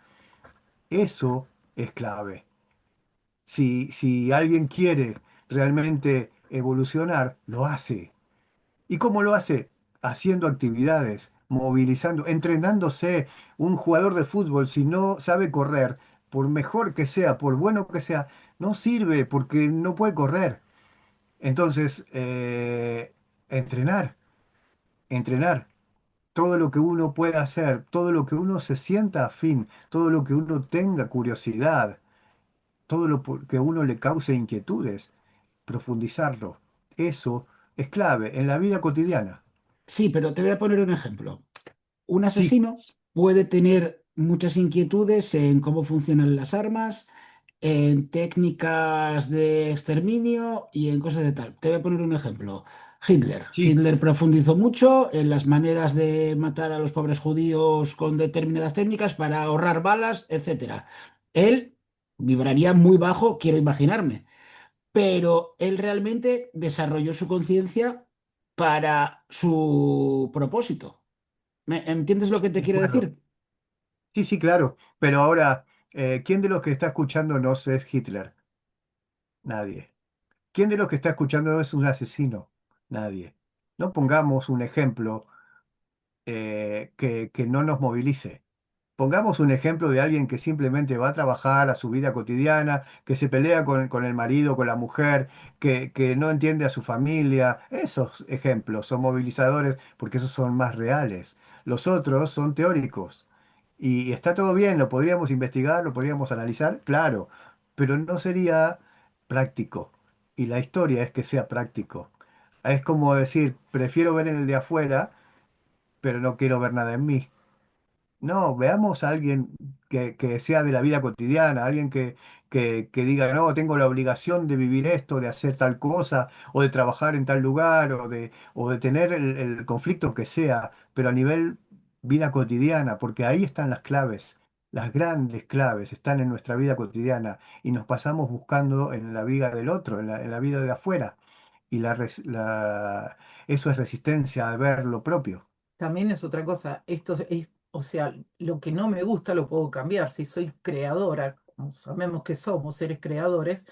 Speaker 2: Eso es clave. Si alguien quiere realmente evolucionar, lo hace. ¿Y cómo lo hace? Haciendo actividades, movilizando, entrenándose. Un jugador de fútbol, si no sabe correr, por mejor que sea, por bueno que sea, no sirve porque no puede correr. Entonces, entrenar, entrenar. Todo lo que uno pueda hacer, todo lo que uno se sienta afín, todo lo que uno tenga curiosidad, todo que a uno le cause inquietudes, profundizarlo. Eso es clave en la vida cotidiana.
Speaker 1: Sí, pero te voy a poner un ejemplo. Un
Speaker 2: Sí,
Speaker 1: asesino puede tener muchas inquietudes en cómo funcionan las armas, en técnicas de exterminio y en cosas de tal. Te voy a poner un ejemplo. Hitler.
Speaker 2: sí.
Speaker 1: Hitler profundizó mucho en las maneras de matar a los pobres judíos con determinadas técnicas para ahorrar balas, etcétera. Él vibraría muy bajo, quiero imaginarme, pero él realmente desarrolló su conciencia para su propósito. ¿Entiendes lo que te
Speaker 2: De
Speaker 1: quiero
Speaker 2: acuerdo.
Speaker 1: decir?
Speaker 2: Sí, sí, claro. Pero ahora, ¿quién de los que está escuchando no es Hitler? Nadie. ¿Quién de los que está escuchando es un asesino? Nadie. No pongamos un ejemplo que no nos movilice. Pongamos un ejemplo de alguien que simplemente va a trabajar a su vida cotidiana, que se pelea con el marido, con la mujer, que no entiende a su familia. Esos ejemplos son movilizadores porque esos son más reales. Los otros son teóricos. Y está todo bien, lo podríamos investigar, lo podríamos analizar, claro, pero no sería práctico. Y la historia es que sea práctico. Es como decir, prefiero ver en el de afuera, pero no quiero ver nada en mí. No, veamos a alguien que sea de la vida cotidiana, alguien que diga, no, tengo la obligación de vivir esto, de hacer tal cosa, o de trabajar en tal lugar, o de tener el conflicto que sea, pero a nivel vida cotidiana, porque ahí están las claves, las grandes claves están en nuestra vida cotidiana y nos pasamos buscando en la vida del otro, en la vida de afuera, y eso es resistencia a ver lo propio.
Speaker 3: También es otra cosa. Esto es, o sea, lo que no me gusta lo puedo cambiar. Si soy creadora, como sabemos que somos seres creadores,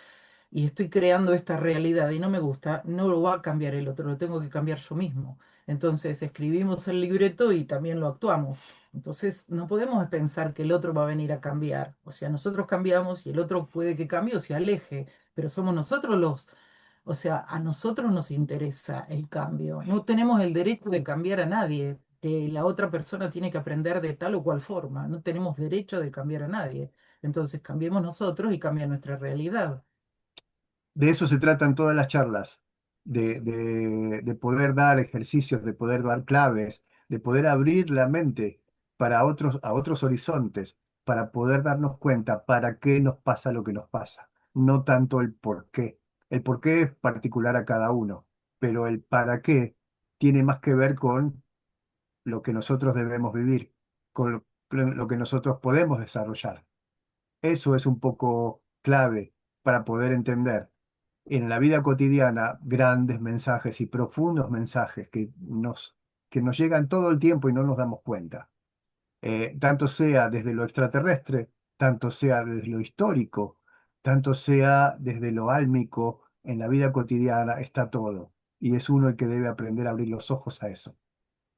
Speaker 3: y estoy creando esta realidad y no me gusta, no lo va a cambiar el otro, lo tengo que cambiar yo mismo. Entonces escribimos el libreto y también lo actuamos. Entonces no podemos pensar que el otro va a venir a cambiar. O sea, nosotros cambiamos y el otro puede que cambie o se aleje, pero somos nosotros o sea, a nosotros nos interesa el cambio. No tenemos el derecho de cambiar a nadie, que la otra persona tiene que aprender de tal o cual forma. No tenemos derecho de cambiar a nadie. Entonces cambiemos nosotros y cambia nuestra realidad.
Speaker 2: De eso se tratan todas las charlas, de poder dar ejercicios, de poder dar claves, de poder abrir la mente a otros horizontes, para poder darnos cuenta para qué nos pasa lo que nos pasa, no tanto el por qué. El por qué es particular a cada uno, pero el para qué tiene más que ver con lo que nosotros debemos vivir, con lo que nosotros podemos desarrollar. Eso es un poco clave para poder entender en la vida cotidiana grandes mensajes y profundos mensajes que nos llegan todo el tiempo y no nos damos cuenta. Tanto sea desde lo extraterrestre, tanto sea desde lo histórico, tanto sea desde lo álmico, en la vida cotidiana está todo. y es uno el que debe aprender a abrir los ojos a eso.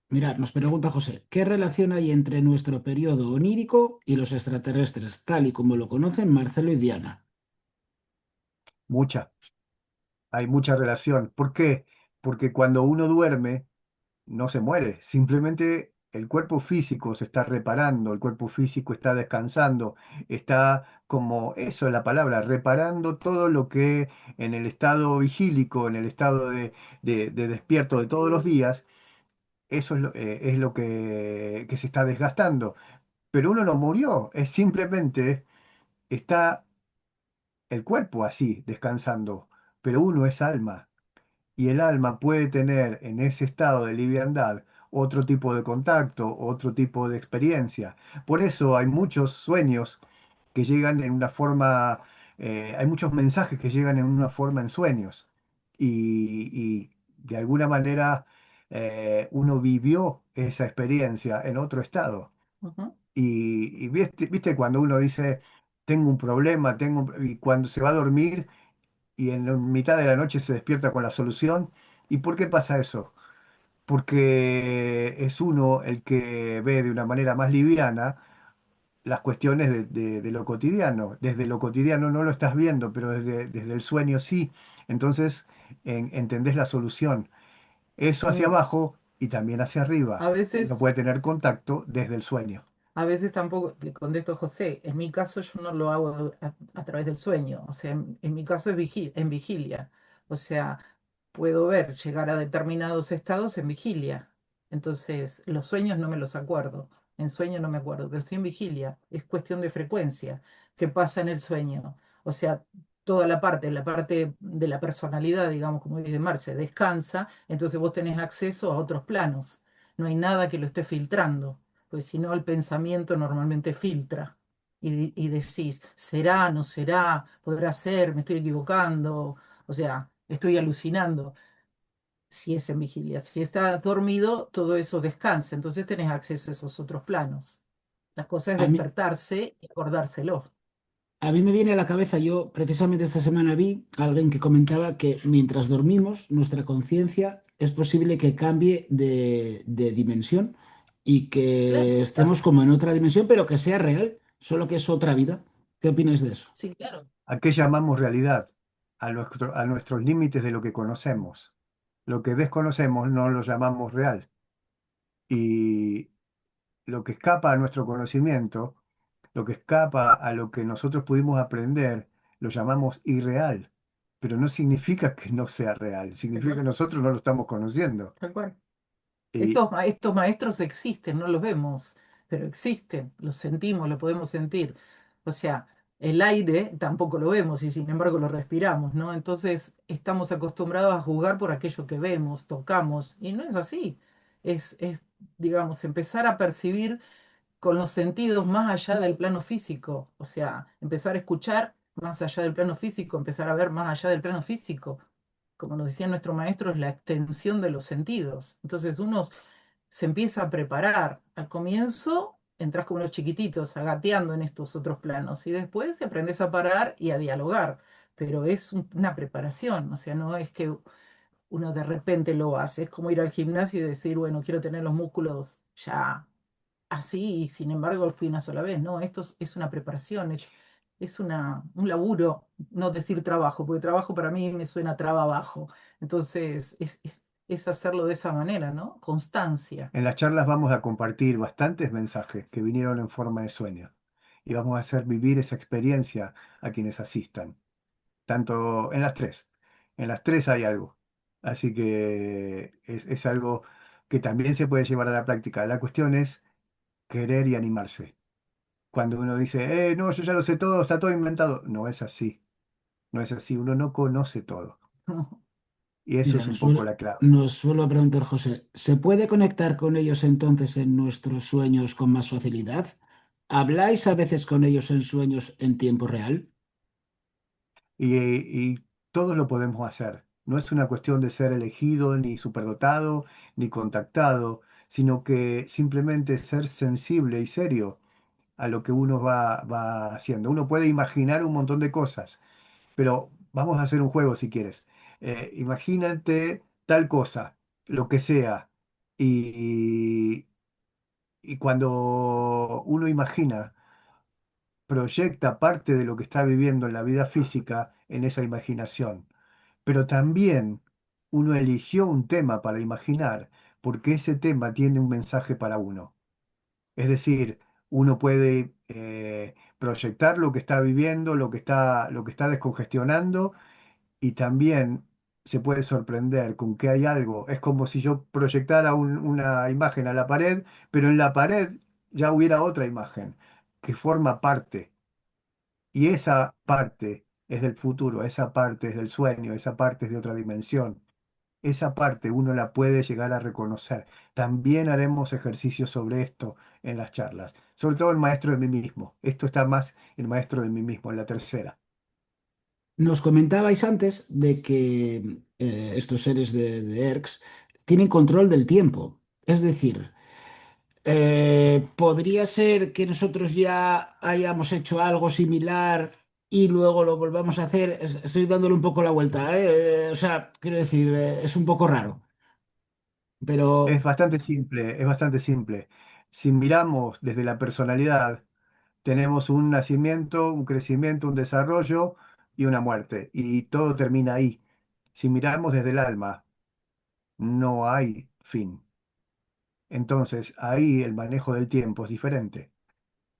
Speaker 1: Mirad, nos pregunta José, ¿qué relación hay entre nuestro periodo onírico y los extraterrestres, tal y como lo conocen Marcelo y Diana?
Speaker 2: Mucha, hay mucha relación. ¿Por qué? Porque cuando uno duerme, no se muere, simplemente el cuerpo físico se está reparando, el cuerpo físico está descansando, está como eso es la palabra, reparando todo lo que en el estado vigílico, en el estado de despierto de todos los días, eso es lo que se está desgastando. Pero uno no murió, es simplemente está el cuerpo así, descansando, pero uno es alma. Y el alma puede tener en ese estado de liviandad otro tipo de contacto, otro tipo de experiencia. Por eso hay muchos sueños que llegan en una forma, hay muchos mensajes que llegan en una forma en sueños. Y de alguna manera uno vivió esa experiencia en otro estado.
Speaker 3: Ujú.
Speaker 2: Y viste cuando uno dice, tengo un problema, y cuando se va a dormir y en la mitad de la noche se despierta con la solución. ¿Y por qué pasa eso? Porque es uno el que ve de una manera más liviana las cuestiones de lo cotidiano. Desde lo cotidiano no lo estás viendo, pero desde el sueño sí. Entonces entendés la solución. Eso hacia
Speaker 3: Mm,
Speaker 2: abajo y también hacia
Speaker 3: A
Speaker 2: arriba. Uno
Speaker 3: veces
Speaker 2: puede tener contacto desde el sueño.
Speaker 3: A veces tampoco, le contesto a José, en mi caso yo no lo hago a través del sueño, o sea, en mi caso es en vigilia, o sea, puedo ver llegar a determinados estados en vigilia, entonces los sueños no me los acuerdo, en sueño no me acuerdo, pero sí en vigilia, es cuestión de frecuencia, qué pasa en el sueño, o sea, toda la parte de la personalidad, digamos, como dice Marce, descansa, entonces vos tenés acceso a otros planos, no hay nada que lo esté filtrando pues si no el pensamiento normalmente filtra y decís, ¿será, no será? ¿Podrá ser? ¿Me estoy equivocando? O sea, estoy alucinando. Si es en vigilia, si estás dormido, todo eso descansa, entonces tenés acceso a esos otros planos. La cosa es
Speaker 1: A mí,
Speaker 3: despertarse y acordárselo.
Speaker 1: a mí me viene a la cabeza, yo precisamente esta semana vi a alguien que comentaba que mientras dormimos, nuestra conciencia es posible que cambie de dimensión y
Speaker 3: Claro,
Speaker 1: que estemos como en otra dimensión, pero que sea real, solo que es otra vida. ¿Qué opinas de eso?
Speaker 3: sí, claro.
Speaker 2: ¿A qué llamamos realidad? A nuestros límites de lo que conocemos. Lo que desconocemos no lo llamamos real. Y lo que escapa a nuestro conocimiento, lo que escapa a lo que nosotros pudimos aprender, lo llamamos irreal. Pero no significa que no sea real,
Speaker 3: Tal
Speaker 2: significa que
Speaker 3: cual,
Speaker 2: nosotros no lo estamos conociendo.
Speaker 3: tal cual.
Speaker 2: Y
Speaker 3: Estos maestros existen, no los vemos, pero existen, los sentimos, lo podemos sentir. O sea, el aire tampoco lo vemos y sin embargo lo respiramos, ¿no? Entonces estamos acostumbrados a juzgar por aquello que vemos, tocamos, y no es así. Digamos, empezar a percibir con los sentidos más allá del plano físico, o sea, empezar a escuchar más allá del plano físico, empezar a ver más allá del plano físico. Como nos decía nuestro maestro, es la extensión de los sentidos. Entonces uno se empieza a preparar. Al comienzo entras como los chiquititos, agateando en estos otros planos, y después te aprendes a parar y a dialogar. Pero es una preparación, o sea, no es que uno de repente lo hace, es como ir al gimnasio y decir, bueno, quiero tener los músculos ya así y sin embargo fui una sola vez. No, es una preparación, es un laburo, no decir trabajo, porque trabajo para mí me suena trabajo. Entonces, es hacerlo de esa manera, ¿no? Constancia.
Speaker 2: en las charlas vamos a compartir bastantes mensajes que vinieron en forma de sueño. Y vamos a hacer vivir esa experiencia a quienes asistan. Tanto en las tres. En las tres hay algo. Así que es algo que también se puede llevar a la práctica. La cuestión es querer y animarse. Cuando uno dice, no, yo ya lo sé todo, está todo inventado. No es así. No es así. Uno no conoce todo. Y eso
Speaker 1: Mira,
Speaker 2: es un poco la clave.
Speaker 1: nos vuelvo a preguntar, José, ¿se puede conectar con ellos entonces en nuestros sueños con más facilidad? ¿Habláis a veces con ellos en sueños en tiempo real?
Speaker 2: Y todos lo podemos hacer. No es una cuestión de ser elegido, ni superdotado, ni contactado, sino que simplemente ser sensible y serio a lo que uno va haciendo. Uno puede imaginar un montón de cosas, pero vamos a hacer un juego si quieres. Imagínate tal cosa, lo que sea. Y, y cuando uno imagina, proyecta parte de lo que está viviendo en la vida física en esa imaginación. Pero también uno eligió un tema para imaginar, porque ese tema tiene un mensaje para uno. Es decir, uno puede proyectar lo que está viviendo, lo que está descongestionando, y también se puede sorprender con que hay algo. Es como si yo proyectara una imagen a la pared, pero en la pared ya hubiera otra imagen que forma parte. Y esa parte es del futuro, esa parte es del sueño, esa parte es de otra dimensión. Esa parte uno la puede llegar a reconocer. También haremos ejercicios sobre esto en las charlas, sobre todo el maestro de mí mismo. Esto está más el maestro de mí mismo, en la tercera.
Speaker 1: Nos comentabais antes de que estos seres de ERCs tienen control del tiempo. Es decir, podría ser que nosotros ya hayamos hecho algo similar y luego lo volvamos a hacer. Estoy dándole un poco la vuelta, ¿eh? O sea, quiero decir, es un poco raro, pero
Speaker 2: Es bastante simple, es bastante simple. Si miramos desde la personalidad, tenemos un nacimiento, un crecimiento, un desarrollo y una muerte, y todo termina ahí. Si miramos desde el alma, no hay fin. Entonces, ahí el manejo del tiempo es diferente.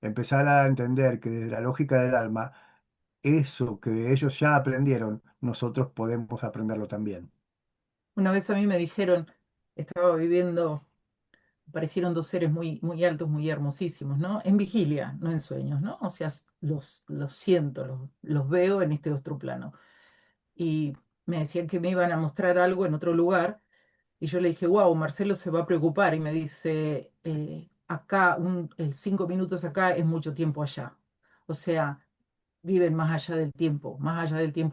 Speaker 2: Empezar a entender que desde la lógica del alma, eso que ellos ya aprendieron, nosotros podemos aprenderlo también.
Speaker 3: Una vez a mí me dijeron, estaba viviendo, aparecieron dos seres muy, muy altos, muy hermosísimos, ¿no? En vigilia, no en sueños, ¿no? O sea, los siento, los veo en este otro plano. Y me decían que me iban a mostrar algo en otro lugar. Y yo le dije, wow, Marcelo se va a preocupar. Y me dice, acá, el 5 minutos acá es mucho tiempo allá. O sea, viven más allá del tiempo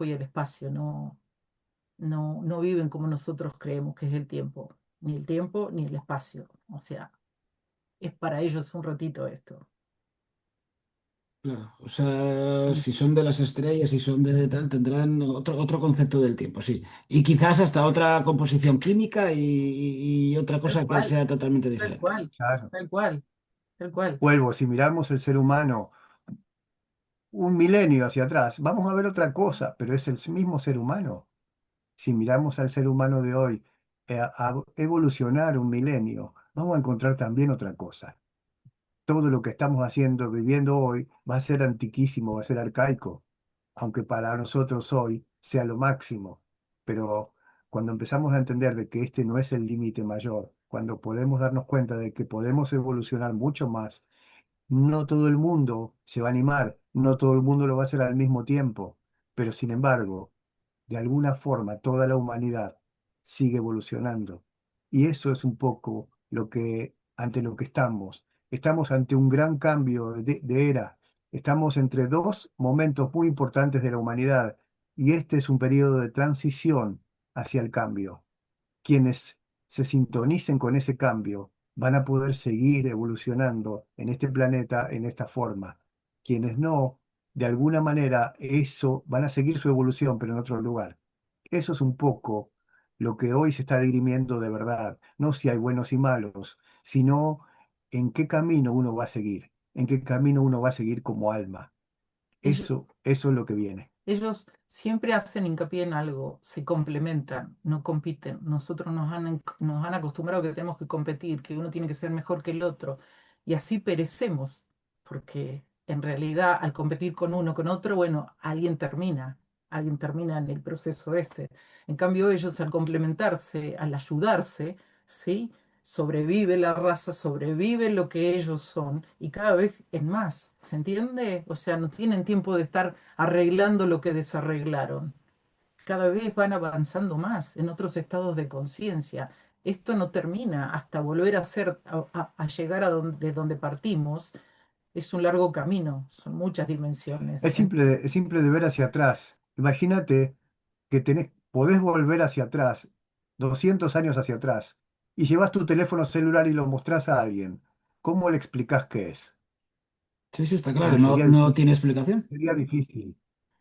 Speaker 3: y el espacio. No, no, no viven como nosotros creemos que es el tiempo. Ni el tiempo ni el espacio. O sea, es para ellos un ratito esto.
Speaker 1: claro, o sea,
Speaker 3: Mm.
Speaker 1: si son de las estrellas y son de tal, tendrán otro concepto del tiempo, sí. Y quizás hasta otra composición química y otra
Speaker 3: Tal
Speaker 1: cosa que
Speaker 3: cual,
Speaker 1: sea totalmente
Speaker 3: tal
Speaker 1: diferente.
Speaker 3: cual,
Speaker 2: Claro.
Speaker 3: tal cual, tal cual.
Speaker 2: Vuelvo, si miramos el ser humano un milenio hacia atrás, vamos a ver otra cosa, pero es el mismo ser humano. Si miramos al ser humano de hoy, a evolucionar un milenio, vamos a encontrar también otra cosa. Todo lo que estamos haciendo, viviendo hoy, va a ser antiquísimo, va a ser arcaico, aunque para nosotros hoy sea lo máximo. Pero cuando empezamos a entender de que este no es el límite mayor, cuando podemos darnos cuenta de que podemos evolucionar mucho más, no todo el mundo se va a animar, no todo el mundo lo va a hacer al mismo tiempo, pero sin embargo, de alguna forma toda la humanidad sigue evolucionando. Y eso es un poco lo que, ante lo que estamos. Estamos ante un gran cambio de era. Estamos entre dos momentos muy importantes de la humanidad, y este es un periodo de transición hacia el cambio. Quienes se sintonicen con ese cambio van a poder seguir evolucionando en este planeta en esta forma. Quienes no, de alguna manera, eso van a seguir su evolución, pero en otro lugar. Eso es un poco lo que hoy se está dirimiendo de verdad. No si hay buenos y malos, sino en qué camino uno va a seguir, en qué camino uno va a seguir como alma.
Speaker 3: Ellos,
Speaker 2: Eso es lo que viene.
Speaker 3: ellos siempre hacen hincapié en algo, se complementan, no compiten. Nosotros nos han acostumbrado que tenemos que competir, que uno tiene que ser mejor que el otro, y así perecemos, porque en realidad al competir con uno, con otro, bueno, alguien termina en el proceso este. En cambio, ellos al complementarse, al ayudarse, ¿sí? Sobrevive la raza, sobrevive lo que ellos son y cada vez en más, ¿se entiende? O sea, no tienen tiempo de estar arreglando lo que desarreglaron. Cada vez van avanzando más en otros estados de conciencia. Esto no termina hasta volver a ser, a llegar a donde partimos. Es un largo camino, son muchas dimensiones.
Speaker 2: Es simple de ver hacia atrás. Imagínate que podés volver hacia atrás, 200 años hacia atrás, y llevas tu teléfono celular y lo mostrás a alguien. ¿Cómo le explicás qué es?
Speaker 1: Sí, sí, está claro, no,
Speaker 2: Sería
Speaker 1: no tiene
Speaker 2: difícil,
Speaker 1: explicación.
Speaker 2: sería difícil.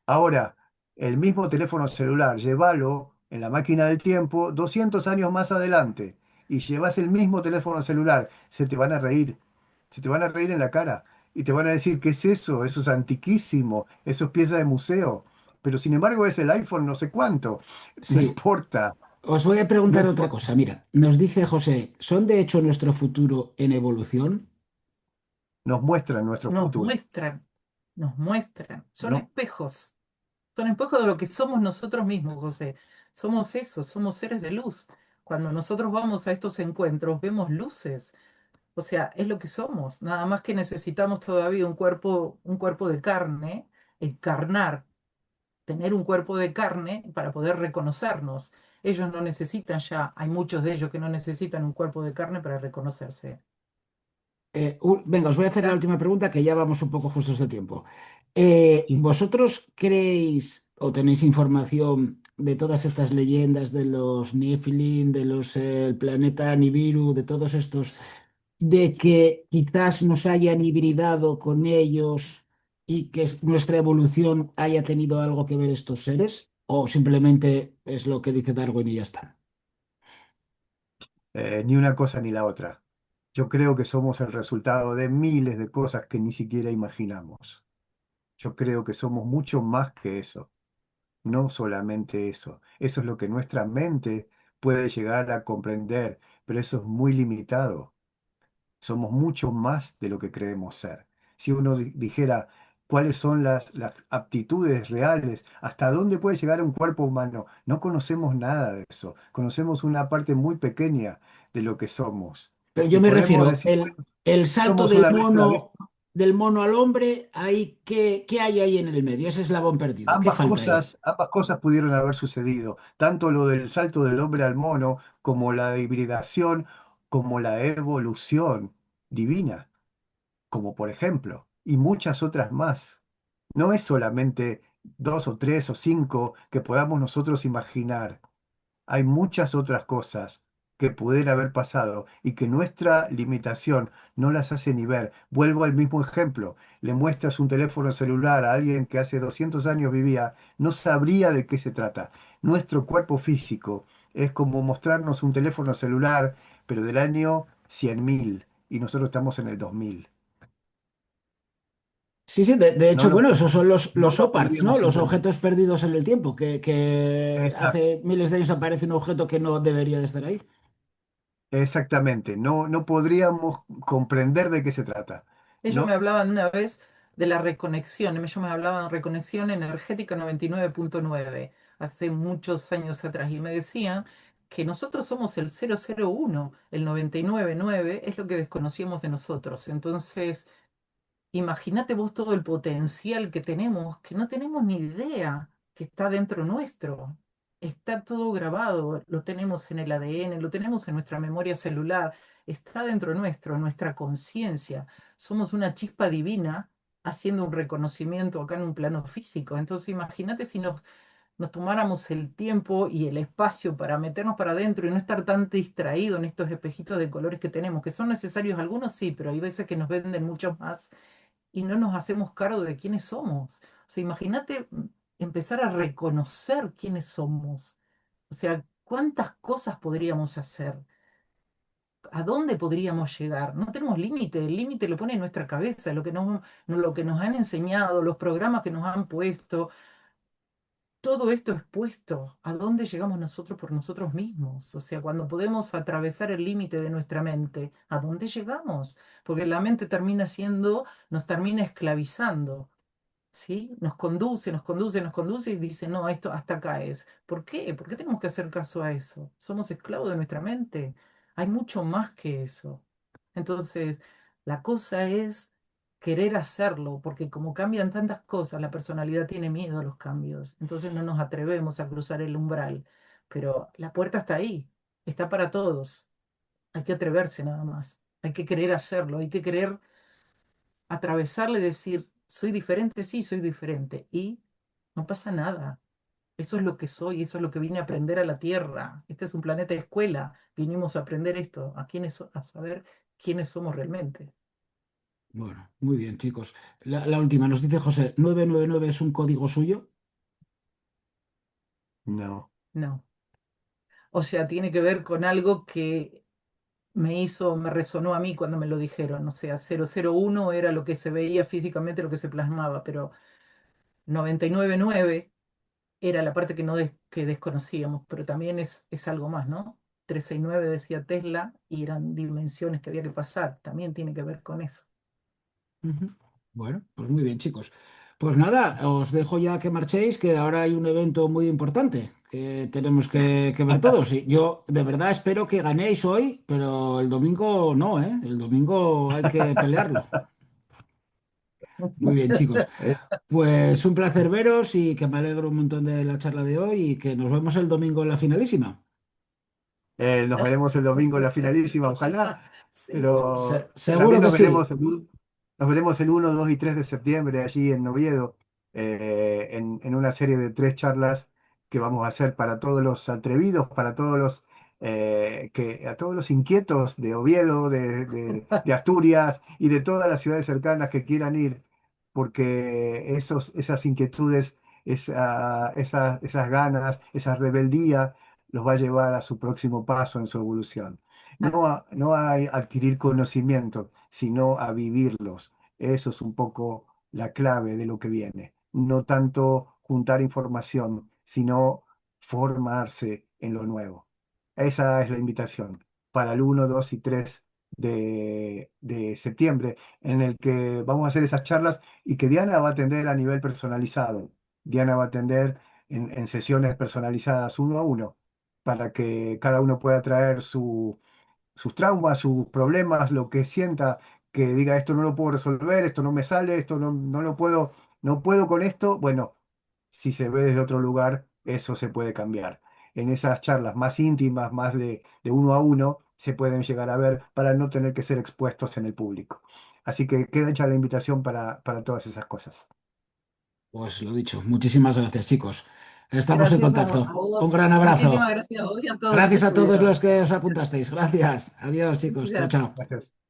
Speaker 2: Ahora, el mismo teléfono celular, llévalo en la máquina del tiempo 200 años más adelante y llevas el mismo teléfono celular, se te van a reír, se te van a reír en la cara y te van a decir, ¿qué es eso? Eso es antiquísimo, eso es pieza de museo. Pero sin embargo es el iPhone no sé cuánto. No
Speaker 1: Sí,
Speaker 2: importa,
Speaker 1: os voy a
Speaker 2: no
Speaker 1: preguntar otra
Speaker 2: importa.
Speaker 1: cosa. Mira, nos dice José, ¿son de hecho nuestro futuro en evolución?
Speaker 2: Nos muestran nuestro
Speaker 3: Nos
Speaker 2: futuro,
Speaker 3: muestran, nos muestran.
Speaker 2: ¿no?
Speaker 3: Son espejos de lo que somos nosotros mismos, José. Somos eso, somos seres de luz. Cuando nosotros vamos a estos encuentros, vemos luces. O sea, es lo que somos. Nada más que necesitamos todavía un cuerpo de carne, encarnar, tener un cuerpo de carne para poder reconocernos. Ellos no necesitan ya, hay muchos de ellos que no necesitan un cuerpo de carne para reconocerse.
Speaker 1: Venga, os voy a hacer la
Speaker 3: ¿Está?
Speaker 1: última pregunta que ya vamos un poco justos de tiempo.
Speaker 2: Sí.
Speaker 1: ¿Vosotros creéis o tenéis información de todas estas leyendas de los Nephilim, de los el planeta Nibiru, de todos estos, de que quizás nos hayan hibridado con ellos y que nuestra evolución haya tenido algo que ver estos seres? ¿O simplemente es lo que dice Darwin y ya está?
Speaker 2: Ni una cosa ni la otra. Yo creo que somos el resultado de miles de cosas que ni siquiera imaginamos. Yo creo que somos mucho más que eso, no solamente eso. Eso es lo que nuestra mente puede llegar a comprender, pero eso es muy limitado. Somos mucho más de lo que creemos ser. Si uno dijera cuáles son las aptitudes reales, hasta dónde puede llegar un cuerpo humano, no conocemos nada de eso. Conocemos una parte muy pequeña de lo que somos.
Speaker 1: Pero
Speaker 2: Y
Speaker 1: yo me
Speaker 2: podemos
Speaker 1: refiero,
Speaker 2: decir, bueno,
Speaker 1: el salto
Speaker 2: somos una mezcla de
Speaker 1: del mono al hombre, ahí, ¿qué hay ahí en el medio? Ese eslabón perdido. ¿Qué falta ahí?
Speaker 2: ambas cosas pudieron haber sucedido, tanto lo del salto del hombre al mono, como la hibridación, como la evolución divina, como por ejemplo, y muchas otras más. No es solamente dos o tres o cinco que podamos nosotros imaginar. Hay muchas otras cosas que pudieran haber pasado y que nuestra limitación no las hace ni ver. Vuelvo al mismo ejemplo. Le muestras un teléfono celular a alguien que hace 200 años vivía, no sabría de qué se trata. Nuestro cuerpo físico es como mostrarnos un teléfono celular, pero del año 100.000 y nosotros estamos en el 2000.
Speaker 1: Sí, sí, de
Speaker 2: No
Speaker 1: hecho,
Speaker 2: lo
Speaker 1: bueno, esos son
Speaker 2: podemos, no
Speaker 1: los
Speaker 2: lo
Speaker 1: OPARTs, ¿no?
Speaker 2: podríamos
Speaker 1: Los
Speaker 2: entender.
Speaker 1: objetos perdidos en el tiempo, que
Speaker 2: Exacto,
Speaker 1: hace miles de años aparece un objeto que no debería de estar ahí.
Speaker 2: exactamente. No, no podríamos comprender de qué se trata.
Speaker 3: Ellos me
Speaker 2: No,
Speaker 3: hablaban una vez de la reconexión, ellos me hablaban de reconexión energética 99.9 hace muchos años atrás y me decían que nosotros somos el 001, el 99.9 es lo que desconocíamos de nosotros. Entonces, imagínate vos todo el potencial que tenemos, que no tenemos ni idea que está dentro nuestro. Está todo grabado, lo tenemos en el ADN, lo tenemos en nuestra memoria celular, está dentro nuestro, en nuestra conciencia. Somos una chispa divina haciendo un reconocimiento acá en un plano físico. Entonces imagínate si nos tomáramos el tiempo y el espacio para meternos para adentro y no estar tan distraído en estos espejitos de colores que tenemos, que son necesarios algunos, sí, pero hay veces que nos venden muchos más y no nos hacemos cargo de quiénes somos. O sea, imagínate empezar a reconocer quiénes somos. O sea, cuántas cosas podríamos hacer, a dónde podríamos llegar. No tenemos límite, el límite lo pone en nuestra cabeza, lo que nos han enseñado, los programas que nos han puesto. Todo esto es puesto a dónde llegamos nosotros por nosotros mismos. O sea, cuando podemos atravesar el límite de nuestra mente, ¿a dónde llegamos? Porque la mente termina siendo, nos termina esclavizando. ¿Sí? Nos conduce, nos conduce, nos conduce y dice, no, esto hasta acá es. ¿Por qué? ¿Por qué tenemos que hacer caso a eso? Somos esclavos de nuestra mente. Hay mucho más que eso. Entonces, la cosa es querer hacerlo, porque como cambian tantas cosas, la personalidad tiene miedo a los cambios. Entonces no nos atrevemos a cruzar el umbral. Pero la puerta está ahí, está para todos. Hay que atreverse nada más. Hay que querer hacerlo, hay que querer atravesarle y decir, soy diferente, sí, soy diferente. Y no pasa nada. Eso es lo que soy, eso es lo que vine a aprender a la Tierra. Este es un planeta de escuela. Vinimos a aprender esto, a saber quiénes somos realmente.
Speaker 1: Bueno, muy bien, chicos. La última nos dice, José, 999 es un código suyo.
Speaker 2: no.
Speaker 3: No. O sea, tiene que ver con algo que me resonó a mí cuando me lo dijeron. O sea, 001 era lo que se veía físicamente, lo que se plasmaba, pero 99.9 era la parte que, no que desconocíamos, pero también es algo más, ¿no? 369 decía Tesla y eran dimensiones que había que pasar, también tiene que ver con eso.
Speaker 1: Ujú. Bueno, pues muy bien, chicos. Pues nada, os dejo ya que marchéis, que ahora hay un evento muy importante que tenemos que ver todos. Y yo de verdad espero que ganéis hoy, pero el domingo no, ¿eh? El domingo hay que pelearlo. Muy bien, chicos. Pues un placer veros y que me alegro un montón de la charla de hoy y que nos vemos el domingo en la finalísima.
Speaker 2: Nos veremos el domingo en la finalísima, ojalá,
Speaker 3: Sí.
Speaker 2: pero
Speaker 1: Seguro
Speaker 2: también
Speaker 1: que sí.
Speaker 2: nos veremos el 1, 2 y 3 de septiembre allí en Oviedo, en una serie de 3 charlas que vamos a hacer para todos los atrevidos, para todos a todos los inquietos de Oviedo, de Asturias y de todas las ciudades cercanas que quieran ir, porque esas inquietudes, esas ganas, esa rebeldía los va a llevar a su próximo paso en su evolución. No a adquirir conocimientos, sino a vivirlos. Eso es un poco la clave de lo que viene. No tanto juntar información, sino formarse en lo nuevo. Esa es la invitación para el 1, 2 y 3 de septiembre, en el que vamos a hacer esas charlas y que Diana va a atender a nivel personalizado. Diana va a atender en sesiones personalizadas 1 a 1 para que cada uno pueda traer sus traumas, sus problemas, lo que sienta, que diga esto no lo puedo resolver, esto no me sale, esto no lo puedo, no puedo con esto. Bueno, si se ve desde otro lugar, eso se puede cambiar. En esas charlas más íntimas, más de 1 a 1, se pueden llegar a ver para no tener que ser expuestos en el público. Así que queda hecha la invitación para todas esas cosas.
Speaker 1: Pues lo dicho, muchísimas gracias, chicos. Estamos en
Speaker 3: Gracias a
Speaker 1: contacto. Un
Speaker 3: vos.
Speaker 1: gran
Speaker 3: Muchísimas
Speaker 1: abrazo.
Speaker 3: gracias a vos y a todos los que
Speaker 1: Gracias a todos
Speaker 3: estuvieron.
Speaker 1: los que os apuntasteis. Gracias. Adiós, chicos. Chao,
Speaker 3: Gracias.
Speaker 1: chao.
Speaker 2: Gracias.